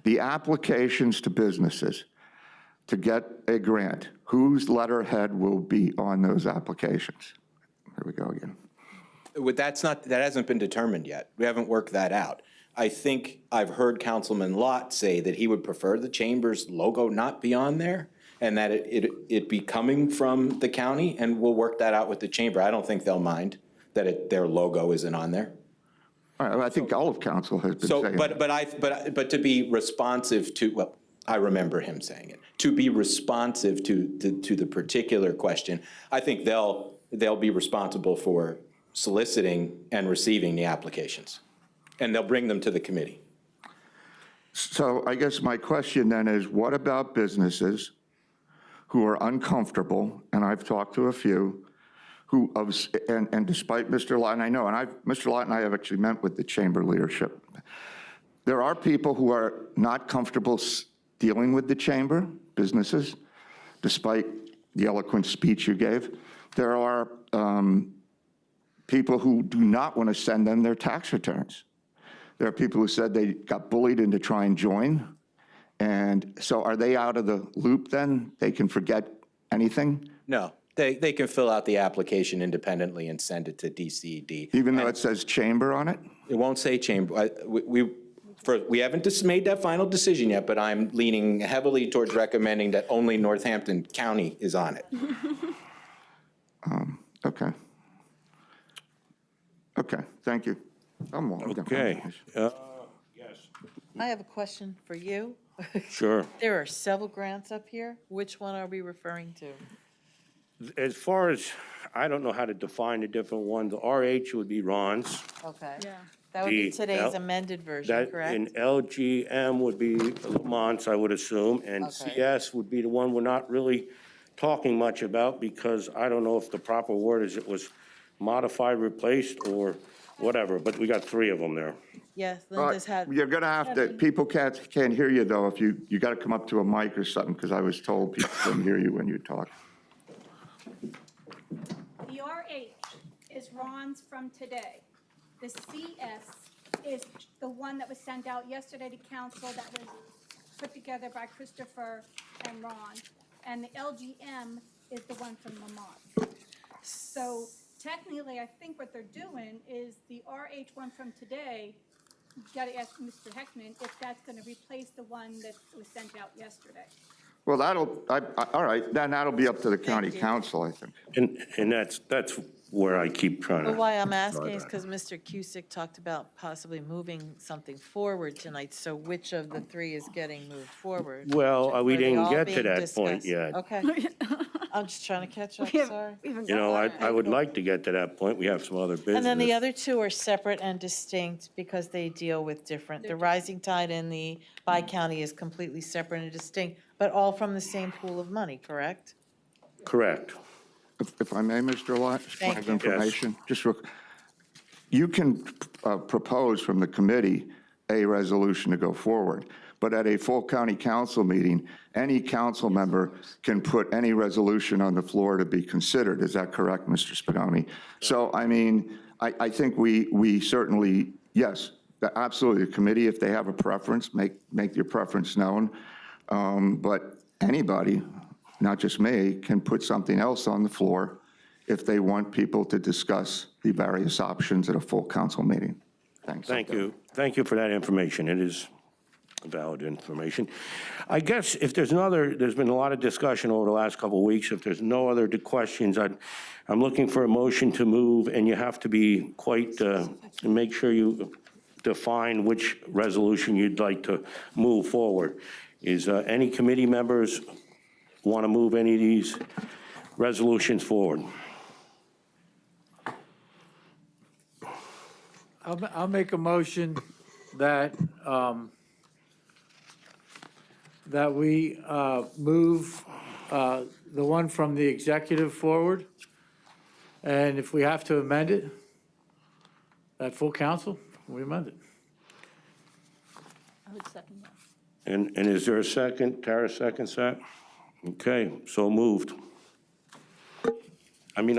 The applications to businesses to get a grant, whose letterhead will be on those applications? Here we go again. That hasn't been determined yet. We haven't worked that out. I think I've heard Councilman Lott say that he would prefer the chamber's logo not be on there, and that it be coming from the county, and we'll work that out with the chamber. I don't think they'll mind that their logo isn't on there. I think all of council has been saying that. But to be responsive to, well, I remember him saying it, to be responsive to the particular question, I think they'll be responsible for soliciting and receiving the applications, and they'll bring them to the committee. So I guess my question then is, what about businesses who are uncomfortable, and I've talked to a few, and despite Mr. Lott, and I know, and Mr. Lott and I have actually met with the chamber leadership. There are people who are not comfortable dealing with the chamber, businesses, despite the eloquent speech you gave. There are people who do not want to send them their tax returns. There are people who said they got bullied into trying and join. And so are they out of the loop then? They can forget anything? No, they can fill out the application independently and send it to DCED. Even though it says chamber on it? It won't say chamber. We haven't made that final decision yet, but I'm leaning heavily towards recommending that only Northampton County is on it. Okay. Okay, thank you. I'm all done. Okay. Yes, I have a question for you. sure. There are several grants up here. Which one are we referring to? As far as, I don't know how to define the different ones. The RH would be Ron's. Okay. That would be The today's L- amended version, That, correct? and LGM would be Lamont's, I would assume, and Okay. CS would be the one we're not really talking much about, because I don't know if the proper word is it was modified, replaced, or whatever, but we got three of them there. Yes, All right, Linda's had, you're gonna have to, people can't hear you though, if you gotta come up to a mic or something, because I was told people couldn't hear you when you talk. The RH is Ron's from today. The CS is the one that was sent out yesterday to council that was put together by Christopher and Ron. And the LGM is the one from Lamont. So technically, I think what they're doing is the RH one from today, you gotta ask Mr. Heckman if that's gonna replace the one that was sent out yesterday. Well, all right, then that'll be up to the county council, I think. And that's where I keep trying but to. why I'm asking is because Mr. Cusick talked about possibly moving something forward tonight. So which of the three is getting moved forward? Well, we Are they didn't all get to being that point discussed? yet. Okay. I'm just trying to catch up, We haven't- sorry. we haven't You know, got there. I would like to get to that point. We have some other business. And then the other two are separate and distinct because they deal with different. The Rising Tide and the Bi-County is completely separate and distinct, but all from the same pool of money, correct? Correct. If I may, Mr. Lott, just Thank point of you. information, you can propose from the committee a resolution to go forward, but at a full county council meeting, any council member can put any resolution on the floor to be considered. Is that correct, Mr. Spadoni? So, I mean, I think we certainly, yes, absolutely, the committee, if they have a preference, make your preference known. But anybody, not just me, can put something else on the floor if they want people to discuss the various options at a full council meeting. Thanks. Thank you. Thank you for that information. It is valid information. I guess if there's there's been a lot of discussion over the last couple of weeks. If there's no other questions, I'm looking for a motion to move, and you have to be quite, make sure you define which resolution you'd like to move forward. Is any committee members want to move any of these resolutions forward? I'll make a motion that, that we move the one from the executive forward. And if we have to amend it, at full council, we amend it. I would second that. And is there a second? Tara seconds that? Okay, so moved. I mean,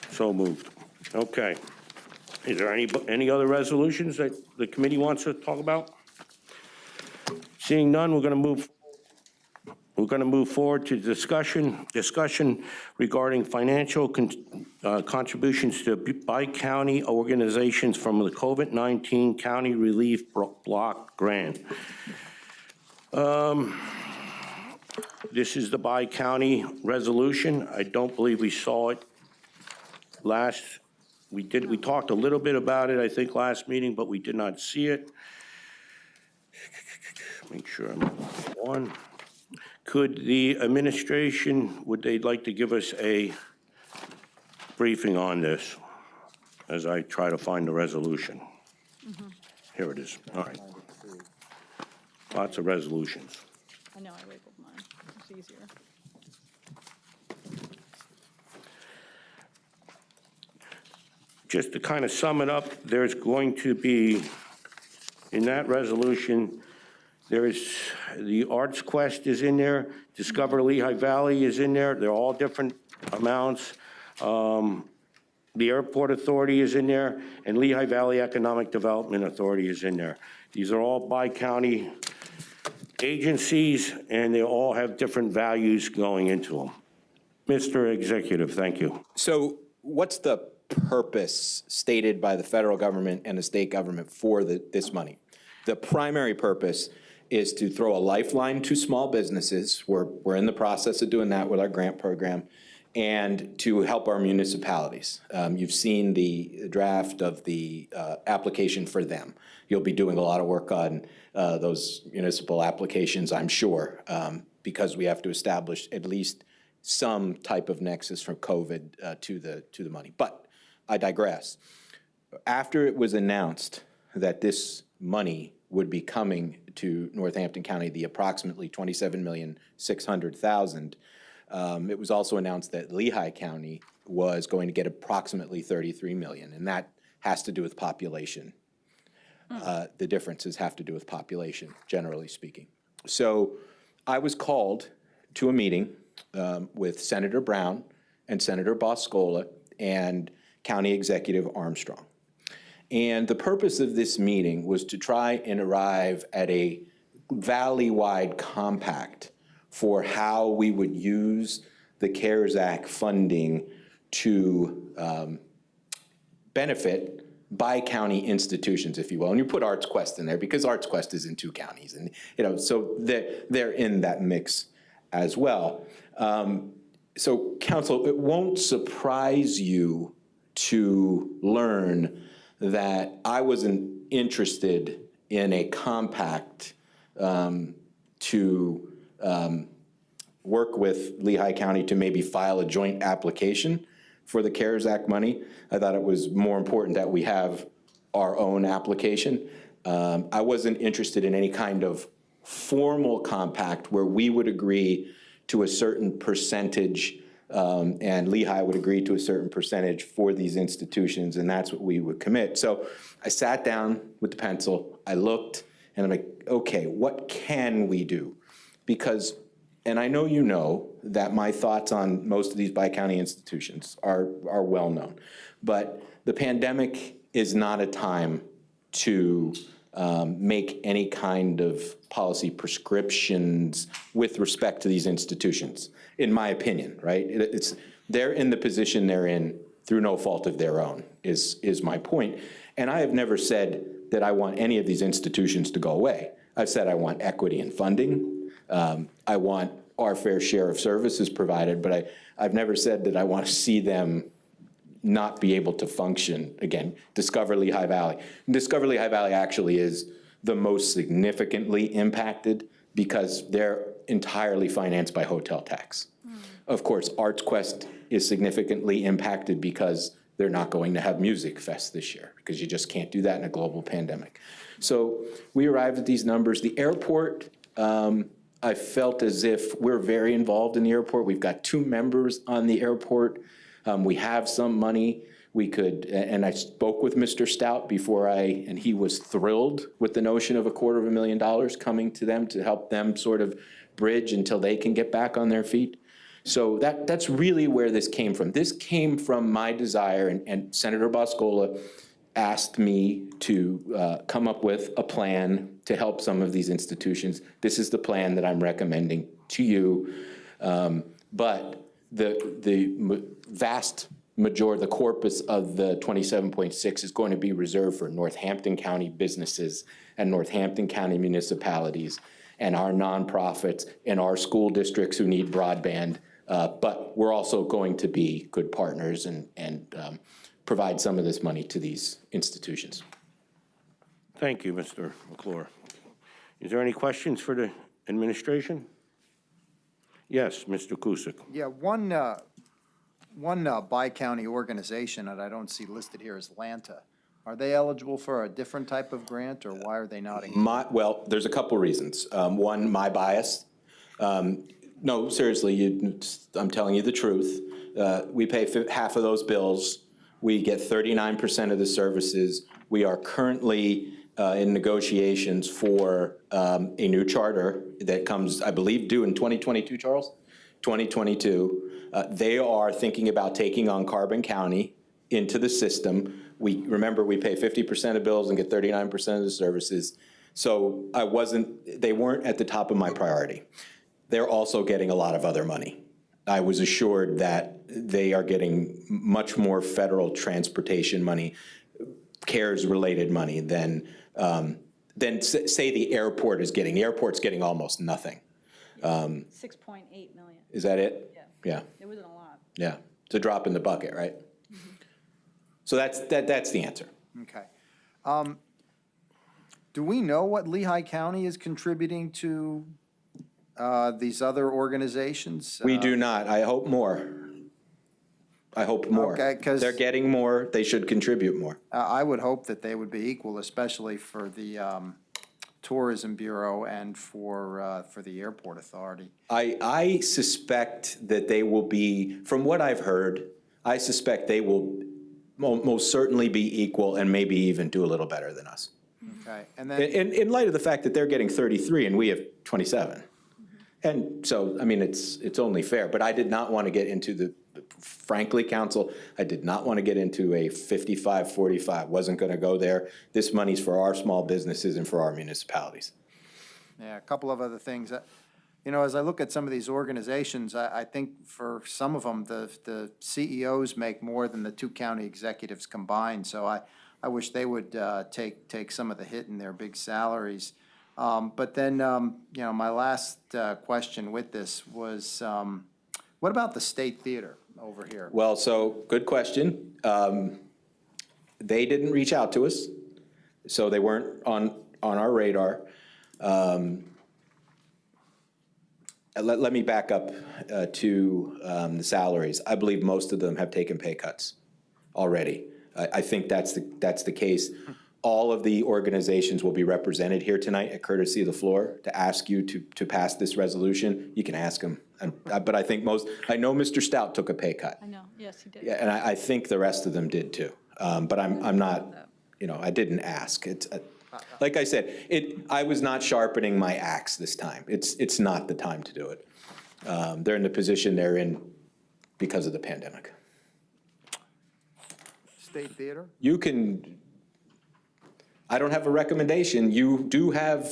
so moved. Okay. Is there any other resolutions that the committee wants to talk about? Seeing none, we're going to move forward to discussion regarding financial contributions to bi-county organizations from the COVID-19 County Relief Block Grant. This is the bi-county resolution. I don't believe we saw it last. We talked a little bit about it, I think, last meeting, but we did not see it. Make sure I'm on. Could the administration, would they like to give us a briefing on this as I try to find the resolution? Here it is. All right. Lots of resolutions. I know, I labeled mine. It's easier. Just to kind of sum it up, there's going to be, in that resolution, there is, the Arts Quest is in there, Discover Lehigh Valley is in there, they're all different amounts. The Airport Authority is in there, and Lehigh Valley Economic Development Authority is in there. These are all bi-county agencies, and they all have different values going into them. Mr. Executive, thank you. So what's the purpose stated by the federal government and the state government for this money? The primary purpose is to throw a lifeline to small businesses. We're in the process of doing that with our grant program, and to help our municipalities. You've seen the draft of the application for them. You'll be doing a lot of work on those municipal applications, I'm sure, because we have to establish at least some type of nexus from COVID to the money. But I digress. After it was announced that this money would be coming to Northampton County, the approximately $27,600,000, it was also announced that Lehigh County was going to get approximately $33 million, and that has to do with population. The differences have to do with population, generally speaking. So I was called to a meeting with Senator Brown and Senator Boscola and County Executive Armstrong. And the purpose of this meeting was to try and arrive at a valley-wide compact for how we would use the CARES Act funding to benefit bi-county institutions, if you will. And you put Arts Quest in there because Arts Quest is in 2 counties. And, so they're in that mix as well. So, Council, it won't surprise you to learn that I wasn't interested in a compact to work with Lehigh County to maybe file a joint application for the CARES Act money. I thought it was more important that we have our own application. I wasn't interested in any kind of formal compact where we would agree to a certain percentage and Lehigh would agree to a certain percentage for these institutions, and that's what we would commit. So I sat down with the pencil, I looked, and I'm like, okay, what can we do? Because, and I know you know that my thoughts on most of these bi-county institutions are well known, but the pandemic is not a time to make any kind of policy prescriptions with respect to these institutions, in my opinion, right? They're in the position they're in through no fault of their own, is my point. And I have never said that I want any of these institutions to go away. I've said I want equity in funding. I want our fair share of services provided, but I've never said that I want to see them not be able to function. Again, Discover Lehigh Valley. Discover Lehigh Valley actually is the most significantly impacted because they're entirely financed by hotel tax. Of course, Arts Quest is significantly impacted because they're not going to have Music Fest this year because you just can't do that in a global pandemic. So we arrived at these numbers. The airport, I felt as if we're very involved in the airport. We've got 2 members on the airport. We have some money. We could, and I spoke with Mr. Stout before and he was thrilled with the notion of $250,000 coming to them to help them sort of bridge until they can get back on their feet. So that's really where this came from. This came from my desire, and Senator Boscola asked me to come up with a plan to help some of these institutions. This is the plan that I'm recommending to you. But the vast majority, the corpus of the 27.6 is going to be reserved for Northampton County businesses and Northampton County municipalities and our nonprofits and our school districts who need broadband. But we're also going to be good partners and provide some of this money to these institutions. Thank you, Mr. McClure. Is there any questions for the administration? Yes, Mr. Kusick. Yeah, one bi-county organization that I don't see listed here is Lanta. Are they eligible for a different type of grant, or why are they not? Well, there's a couple reasons. One, my bias. No, seriously, I'm telling you the truth. We pay half of those bills. We get 39% of the services. We are currently in negotiations for a new charter that comes, I believe, due in 2022, Charles? 2022. They are thinking about taking on Carbon County into the system. Remember, we pay 50% of bills and get 39% of the services. So they weren't at the top of my priority. They're also getting a lot of other money. I was assured that they are getting much more federal transportation money, CARES-related money than say the airport is getting. The airport's getting almost nothing. 6.8 million. Is that it? Yeah. Yeah. It wasn't a lot. Yeah. It's a drop in the bucket, right? So that's the answer. Okay. Do we know what Lehigh County is contributing to these other organizations? We do not. I hope more. I hope more. Okay, 'cause they're getting more. They should contribute more. I would hope that they would be equal, especially for the Tourism Bureau and for the Airport Authority. I suspect that they will be, from what I've heard, I suspect they will most certainly be equal and maybe even do a little better than us. Okay, and then, In light of the fact that they're getting 33 and we have 27. And so, I mean, it's only fair, but I did not want to get into frankly, council, I did not want to get into a 55-45, wasn't going to go there. This money's for our small businesses and for our municipalities. yeah, a couple of other things. As I look at some of these organizations, I think for some of them, the CEOs make more than the 2 county executives combined. So I wish they would take some of the hit in their big salaries. But then, my last question with this was, what about the State Theater over here? Well, so good question. They didn't reach out to us, so they weren't on our radar. Let me back up to the salaries. I believe most of them have taken pay cuts already. I think that's the case. All of the organizations will be represented here tonight at courtesy of the floor to ask you to pass this resolution. You can ask them. But I think I know Mr. Stout took a pay cut. I know, yes, he did. Yeah, and I think the rest of them did too. But I'm not, I didn't ask. It's, like I said, I was not sharpening my axe this time. It's not the time to do it. They're in the position they're in because of the pandemic. State Theater? I don't have a recommendation. You do have,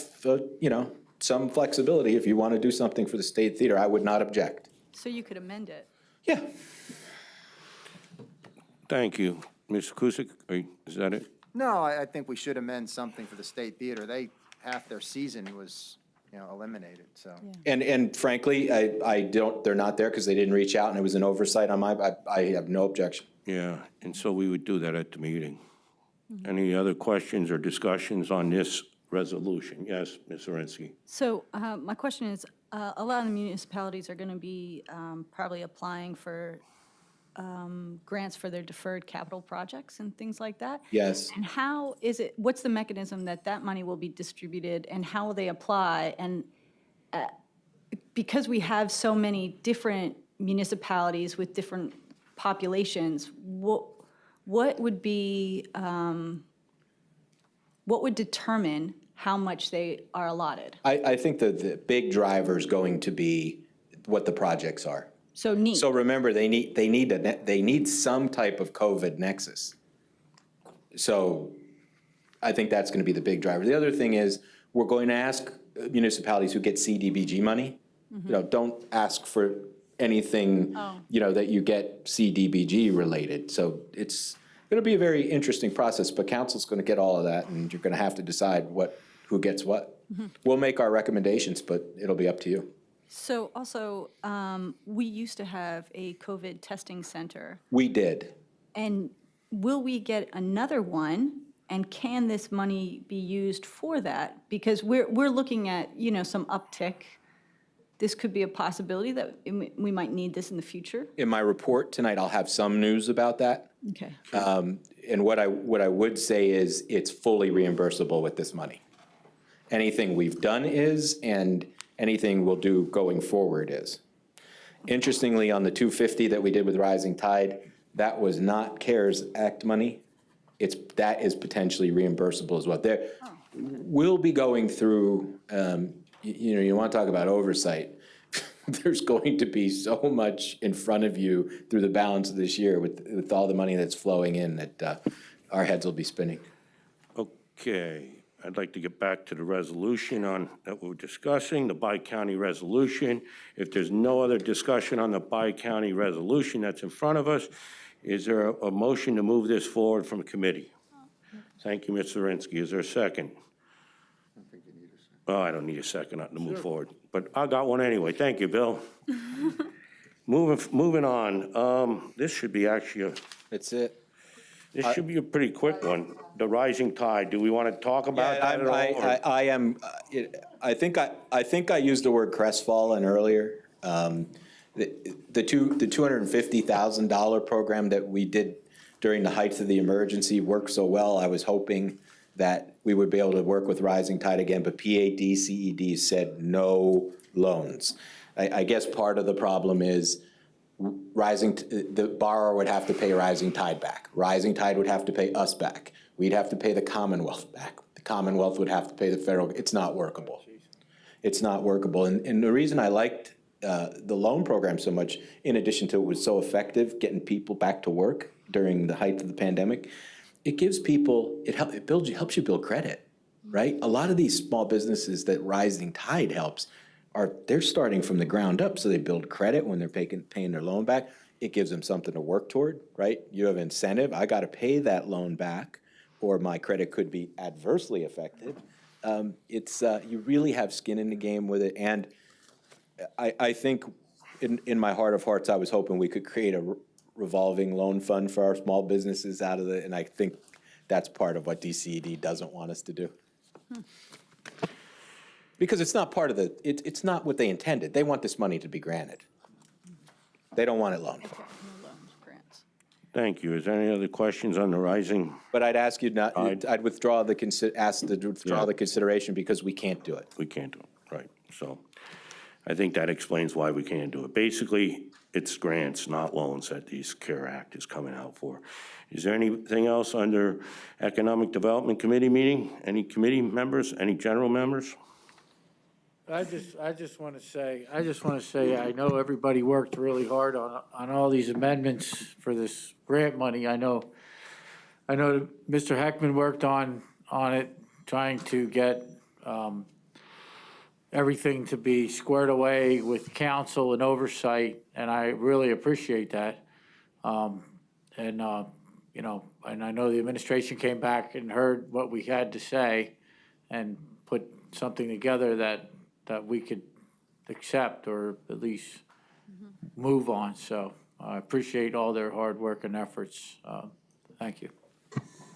some flexibility. If you want to do something for the State Theater, I would not object. So you could amend it. Yeah. Thank you. Mr. Kusick, is that it? No, I think we should amend something for the State Theater. Half their season was, eliminated, so. And frankly, I don't, they're not there because they didn't reach out and it was an oversight on I have no objection. Yeah, and so we would do that at the meeting. Any other questions or discussions on this resolution? Yes, Ms. Zirinsky. So my question is, a lot of the municipalities are going to be probably applying for grants for their deferred capital projects and things like that. Yes. And how is it, what's the mechanism that money will be distributed and how will they apply? And because we have so many different municipalities with different populations, what would be, what would determine how much they are allotted? I think that the big driver is going to be what the projects are. So neat. So remember, they need some type of COVID nexus. So I think that's going to be the big driver. The other thing is, we're going to ask municipalities who get CDBG money, don't ask for anything, that you get CDBG related. So it's going to be a very interesting process, but council's going to get all of that, and you're going to have to decide who gets what. We'll make our recommendations, but it'll be up to you. So also, we used to have a COVID testing center. We did. And will we get another one? And can this money be used for that? Because we're looking at, some uptick. This could be a possibility that we might need this in the future. In my report tonight, I'll have some news about that. Okay. And what I would say is it's fully reimbursable with this money. Anything we've done is, and anything we'll do going forward is. Interestingly, on the 250 that we did with Rising Tide, that was not CARES Act money. That is potentially reimbursable as well. We'll be going through, you want to talk about oversight. There's going to be so much in front of you through the balance of this year with all the money that's flowing in that our heads will be spinning. Okay, I'd like to get back to the resolution that we're discussing, the Bi-County resolution. If there's no other discussion on the Bi-County resolution that's in front of us, is there a motion to move this forward from committee? Thank you, Ms. Zirinsky. Is there a second? Oh, I don't need a second to move forward, but I got one anyway. Thank you, Bill. Moving on. This should be actually That's it. This should be a pretty quick one. The Rising Tide. Do we want to talk about that at all? I am. I think I used the word crestfallen earlier. The $250,000 program that we did during the height of the emergency worked so well. I was hoping that we would be able to work with Rising Tide again, but PADCED said no loans. I guess part of the problem is the borrower would have to pay Rising Tide back. Rising Tide would have to pay us back. We'd have to pay the Commonwealth back. The Commonwealth would have to pay the federal. It's not workable. It's not workable. And the reason I liked the loan program so much, in addition to it was so effective getting people back to work during the height of the pandemic, it gives people, it helps you build credit, right? A lot of these small businesses that Rising Tide helps they're starting from the ground up, so they build credit when they're paying their loan back. It gives them something to work toward, right? You have incentive. I got to pay that loan back, or my credit could be adversely affected. You really have skin in the game with it, and I think in my heart of hearts, I was hoping we could create a revolving loan fund for our small businesses and I think that's part of what DCED doesn't want us to do. Because it's not part of it's not what they intended. They want this money to be granted. They don't want it loaned. Okay, no loans, grants. Thank you. Is there any other questions on the Rising? But I'd ask you not, I'd withdraw the consideration because we can't do it. We can't do it, right. So I think that explains why we can't do it. Basically, it's grants, not loans, that this CARE Act is coming out for. Is there anything else under Economic Development Committee meeting? Any committee members, any general members? I just want to say, I know everybody worked really hard on all these amendments for this grant money. I know Mr. Heckman worked on on it, trying to get everything to be squared away with council and oversight, and I really appreciate that. You know, and I know the administration came back and heard what we had to say and put something together that we could accept or at least move on. So I appreciate all their hard work and efforts. Thank you.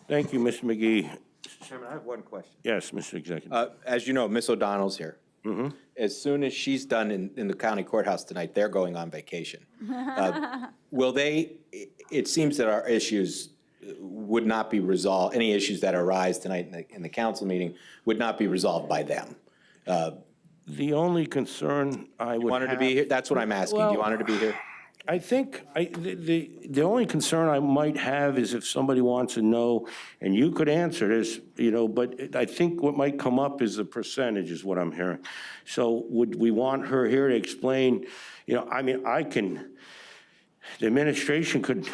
Thank you, Mr. McGee. Mr. Chairman, I have one question. Yes, Mr. Executive. As you know, Ms. O'Donnell's here. As soon as she's done in the county courthouse tonight, they're going on vacation. Will they, it seems that our issues would not be resolved, any issues that arise tonight in the council meeting would not be resolved by them. The only concern I would Want her to have- be here? That's what I'm asking. Do you want her to be here? I think the only concern I might have is if somebody wants to know, and you could answer this, you know, but I think what might come up is the percentage is what I'm hearing. So would we want her here to explain, you know, I mean, the administration could,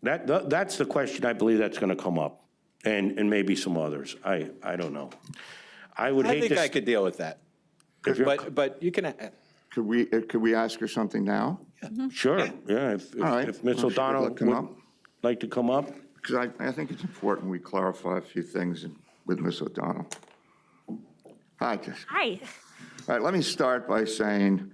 that's the question I believe that's going to come up, and maybe some others. I don't know. I would hate to. I think I could deal with that. If you're- But you can. Could we ask her something now? Sure, yeah, All right. if Ms. Well, she could O'Donnell come would up. like to come up. Because I think it's important we clarify a few things with Ms. O'Donnell. Hi, Jessica. Hi. All right, let me start by saying,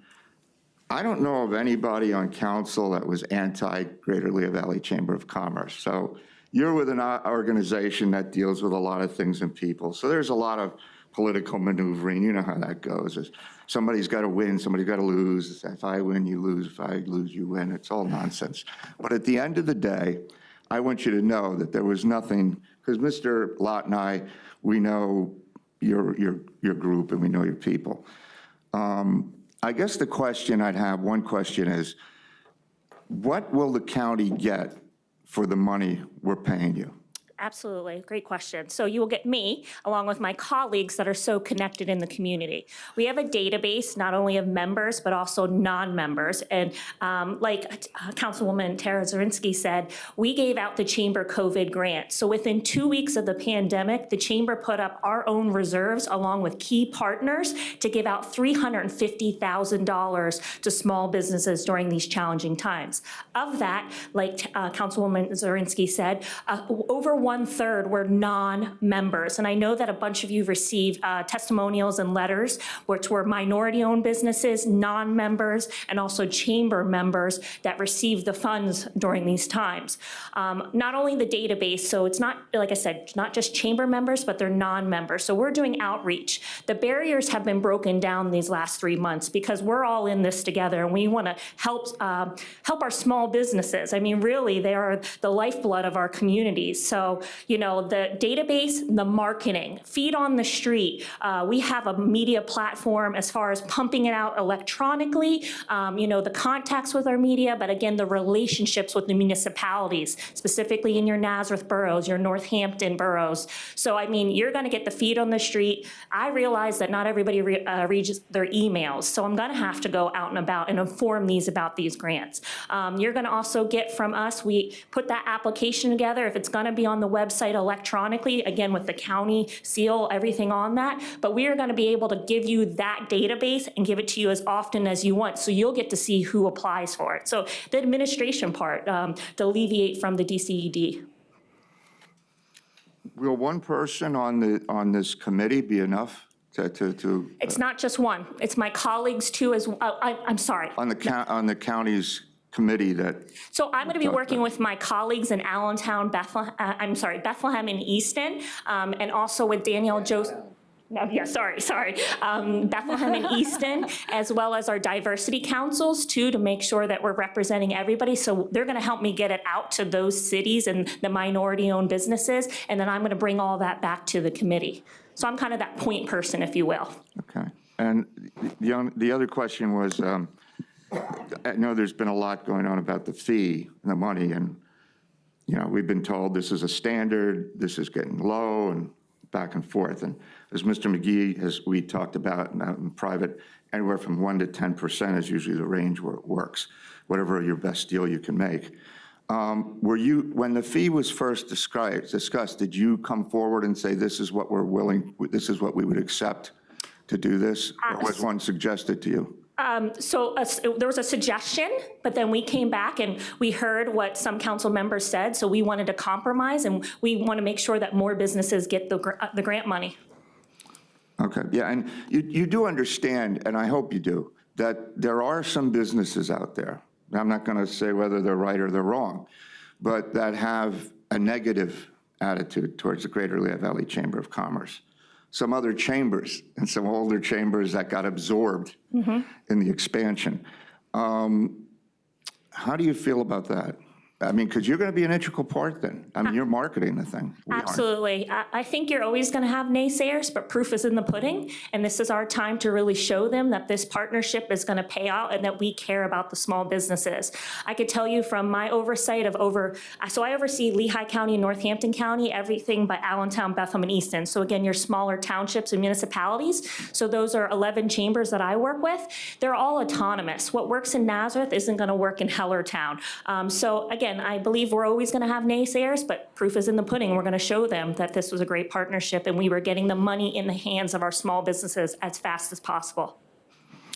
I don't know of anybody on council that was anti-Greater Lehigh Valley Chamber of Commerce. So you're with an organization that deals with a lot of things and people. So there's a lot of political maneuvering. You know how that goes. Somebody's got to win, somebody's got to lose. If I win, you lose. If I lose, you win. It's all nonsense. But at the end of the day, I want you to know that there was nothing, because Mr. Lott and I, we know your group and we know your people. I guess the question I'd have, one question is, what will the county get for the money we're paying you? Absolutely. Great question. So you will get me, along with my colleagues that are so connected in the community. We have a database not only of members, but also non-members. And like Councilwoman Tara Zirinsky said, we gave out the Chamber COVID grant. So within 2 weeks of the pandemic, the Chamber put up our own reserves along with key partners to give out $350,000 to small businesses during these challenging times. Of that, like Councilwoman Zirinsky said, over 1/3 were non-members. And I know that a bunch of you received testimonials and letters, which were minority-owned businesses, non-members, and also chamber members that received the funds during these times. Not only the database, so it's not, like I said, not just chamber members, but they're non-members. So we're doing outreach. The barriers have been broken down these last 3 months because we're all in this together, and we want to help our small businesses. I mean, really, they are the lifeblood of our communities. So, you know, the database, the marketing, feet on the street. We have a media platform as far as pumping it out electronically, you know, the contacts with our media, but again, the relationships with the municipalities, specifically in your Nazareth boroughs, your Northampton boroughs. So, I mean, you're going to get the feet on the street. I realize that not everybody reads their emails, so I'm going to have to go out and about and inform these about these grants. You're going to also get from us, we put that application together. If it's going to be on the website electronically, again, with the county seal, everything on that. But we are going to be able to give you that database and give it to you as often as you want. So you'll get to see who applies for it. So the administration part, to alleviate from the DCED. Will one person on this committee be enough to? It's not just one. It's my colleagues too as well. I'm sorry. On the county's committee that? So I'm going to be working with my colleagues in Allentown, Bethlehem and Easton, and also with Danielle Joseph. No, yeah, sorry. Bethlehem and Easton, as well as our diversity councils too, to make sure that we're representing everybody. So they're going to help me get it out to those cities and the minority-owned businesses, and then I'm going to bring all that back to the committee. So I'm kind of that point person, if you will. Okay. And the other question was, I know there's been a lot going on about the fee and the money, and, you know, we've been told this is a standard, this is getting low, and back and forth. And as Mr. McGee, we talked about in private, anywhere from 1% to 10% is usually the range where it works, whatever your best deal you can make. Were you, when the fee was first discussed, did you come forward and say, this is what we're willing, this is what we would accept to do this? Or was one suggested to you? There was a suggestion, but then we came back and we heard what some council members said, so we wanted to compromise, and we want to make sure that more businesses get the grant money. Okay, yeah, and you do understand, and I hope you do, that there are some businesses out there, I'm not going to say whether they're right or they're wrong, but that have a negative attitude towards the Greater Lehigh Valley Chamber of Commerce. Some other chambers and some older chambers that got absorbed in the expansion. How do you feel about that? I mean, because you're going to be an integral part then. I mean, you're marketing the thing. We aren't. Absolutely. I think you're always going to have naysayers, but proof is in the pudding. And this is our time to really show them that this partnership is going to pay out and that we care about the small businesses. I could tell you from my oversight of so I oversee Lehigh County and Northampton County, everything but Allentown, Bethlehem, and Easton. So again, your smaller townships and municipalities. So those are 11 chambers that I work with. They're all autonomous. What works in Nazareth isn't going to work in Hellertown. So again, I believe we're always going to have naysayers, but proof is in the pudding. We're going to show them that this was a great partnership and we were getting the money in the hands of our small businesses as fast as possible.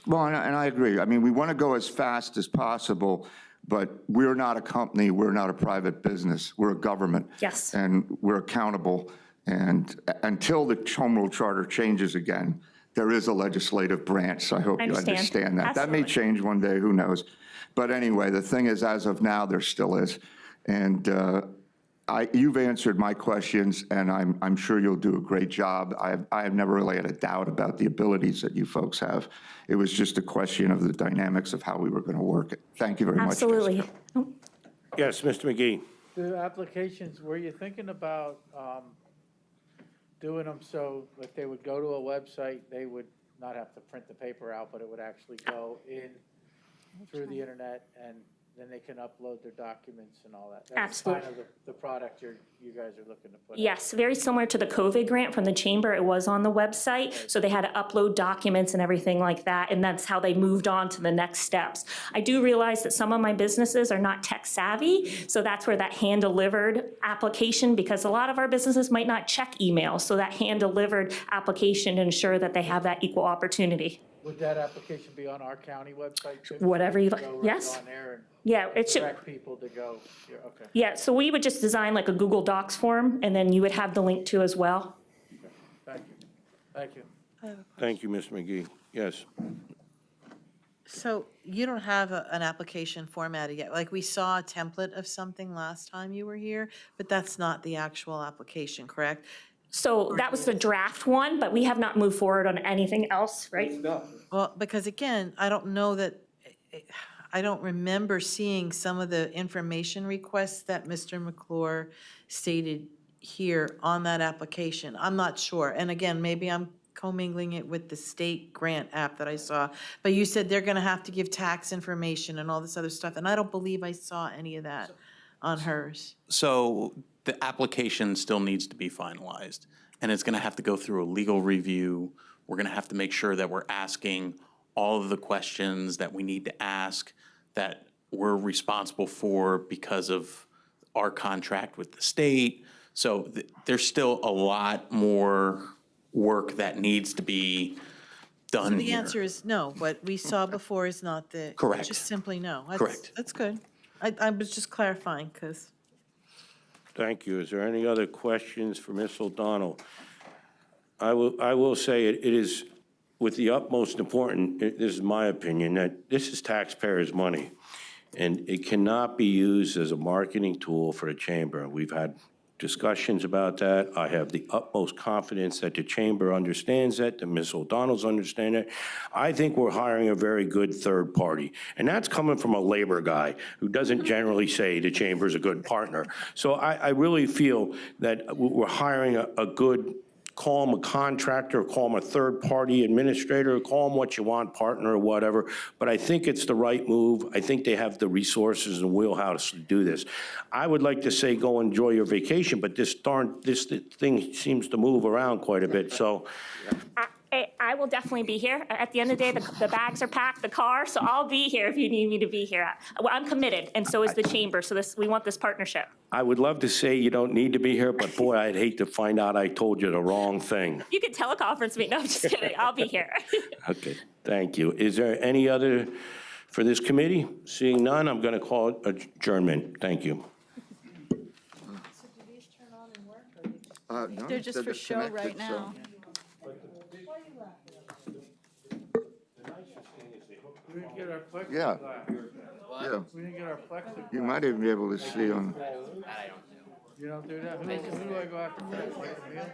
Well, and I agree. I mean, we want to go as fast as possible, but we're not a company, we're not a private business, we're a government. Yes. And we're accountable. And until the home rule charter changes again, there is a legislative branch, so I hope you understand that. That may change one day, who knows? But anyway, the thing is, as of now, there still is. And you've answered my questions, and I'm sure you'll do a great job. I have never really had a doubt about the abilities that you folks have. It was just a question of the dynamics of how we were going to work it. Thank you very much. Absolutely. Yes, Mr. McGee. The applications, were you thinking about doing them so if they would go to a website, they would not have to print the paper out, but it would actually go in through the internet, and then they can upload their documents and all that? That's Absolutely. kind of the product you guys are looking to put out. Yes, very similar to the COVID grant from the chamber. It was on the website, so they had to upload documents and everything like that, and that's how they moved on to the next steps. I do realize that some of my businesses are not tech savvy, so that's where that hand-delivered application, because a lot of our businesses might not check email, so that hand-delivered application to ensure that they have that equal opportunity. Would that application be on our county website too? Whatever you Go like, right yes. on there and Yeah, it should. direct people to go, yeah, okay. Yeah, so we would just design like a Google Docs form, and then you would have the link to as well. Thank you. Thank you. Thank you, Mr. McGee. Yes. So you don't have an application formatted yet? Like, we saw a template of something last time you were here, but that's not the actual application, correct? So that was the draft one, but we have not moved forward on anything else, right? Well, because again, I don't know that, I don't remember seeing some of the information requests that Mr. McClure stated here on that application. I'm not sure. And again, maybe I'm commingling it with the state grant app that I saw. But you said they're going to have to give tax information and all this other stuff, and I don't believe I saw any of that on hers. So the application still needs to be finalized, and it's going to have to go through a legal review. We're going to have to make sure that we're asking all of the questions that we need to ask, that we're responsible for because of our contract with the state. So there's still a lot more work that needs to be done The here. answer is no. What we saw before is not the. Correct. Just simply no. That's- Correct. That's good. I was just clarifying, because. Thank you. Is there any other questions for Ms. O'Donnell? I will say it is with the utmost importance, this is my opinion, that this is taxpayers' money, and it cannot be used as a marketing tool for the chamber. We've had discussions about that. I have the utmost confidence that the chamber understands that Ms. O'Donnell's understand it. I think we're hiring a very good third party, and that's coming from a labor guy who doesn't generally say the chamber's a good partner. So I really feel that we're hiring a good, call them a contractor, call them a third-party administrator, call them what you want, partner or whatever, but I think it's the right move. I think they have the resources and wheelhouse to do this. I would like to say go enjoy your vacation, but this thing seems to move around quite a bit, so I will definitely be here. At the end of the day, the bags are packed, the car, so I'll be here if you need me to be here. Well, I'm committed, and so is the chamber, so we want this partnership. I would love to say you don't need to be here, but boy, I'd hate to find out I told you the wrong thing. You can teleconference me. No, I'm just kidding. I'll be here. Okay, thank you. Is there any other for this committee? Seeing none, I'm going to call adjournment. Thank you. No, They're it just said for they're show connected, right so- now. We didn't get our plexiglass. Yeah. Yeah, We didn't get our plexiglass. you might even be able to see on, You don't do that? Who do I go after? Like Camille?